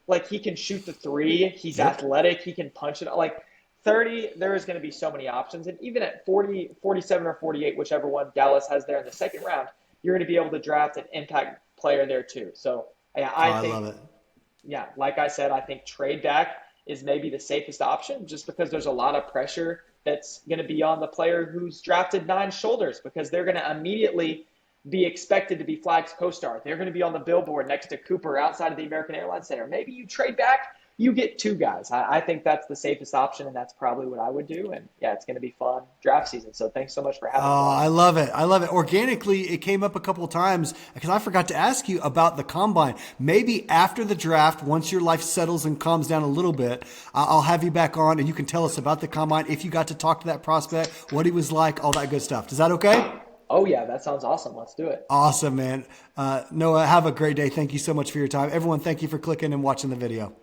Like he can shoot the 3. He's athletic. He can punch it. Like 30, there is going to be so many options. And even at 40, 47, or 48, whichever one Dallas has there in the second round, you're going to be able to draft an impact player there too. So I think, love it. Yeah, like I said, I think trade back is maybe the safest option just because there's a lot of pressure that's going to be on the player who's drafted 9 shoulders because they're going to immediately be expected to be Flag's co-star. They're going to be on the billboard next to Cooper outside of the American Airlines Center. Maybe you trade back, you get 2 guys. I think that's the safest option, and that's probably what I would do. And yeah, it's going to be fun draft season. So thanks so much for having me. Oh, I love it. I love it. Organically, it came up a couple of times because I forgot to ask you about the combine. Maybe after the draft, once your life settles and calms down a little bit, I'll have you back on and you can tell us about the combine, if you got to talk to that prospect, what he was like, all that good stuff. Is that okay? Oh, yeah, that sounds awesome. Let's do it. Awesome, man. Noah, have a great day. Thank you so much for your time. Everyone, thank you for clicking and watching the video.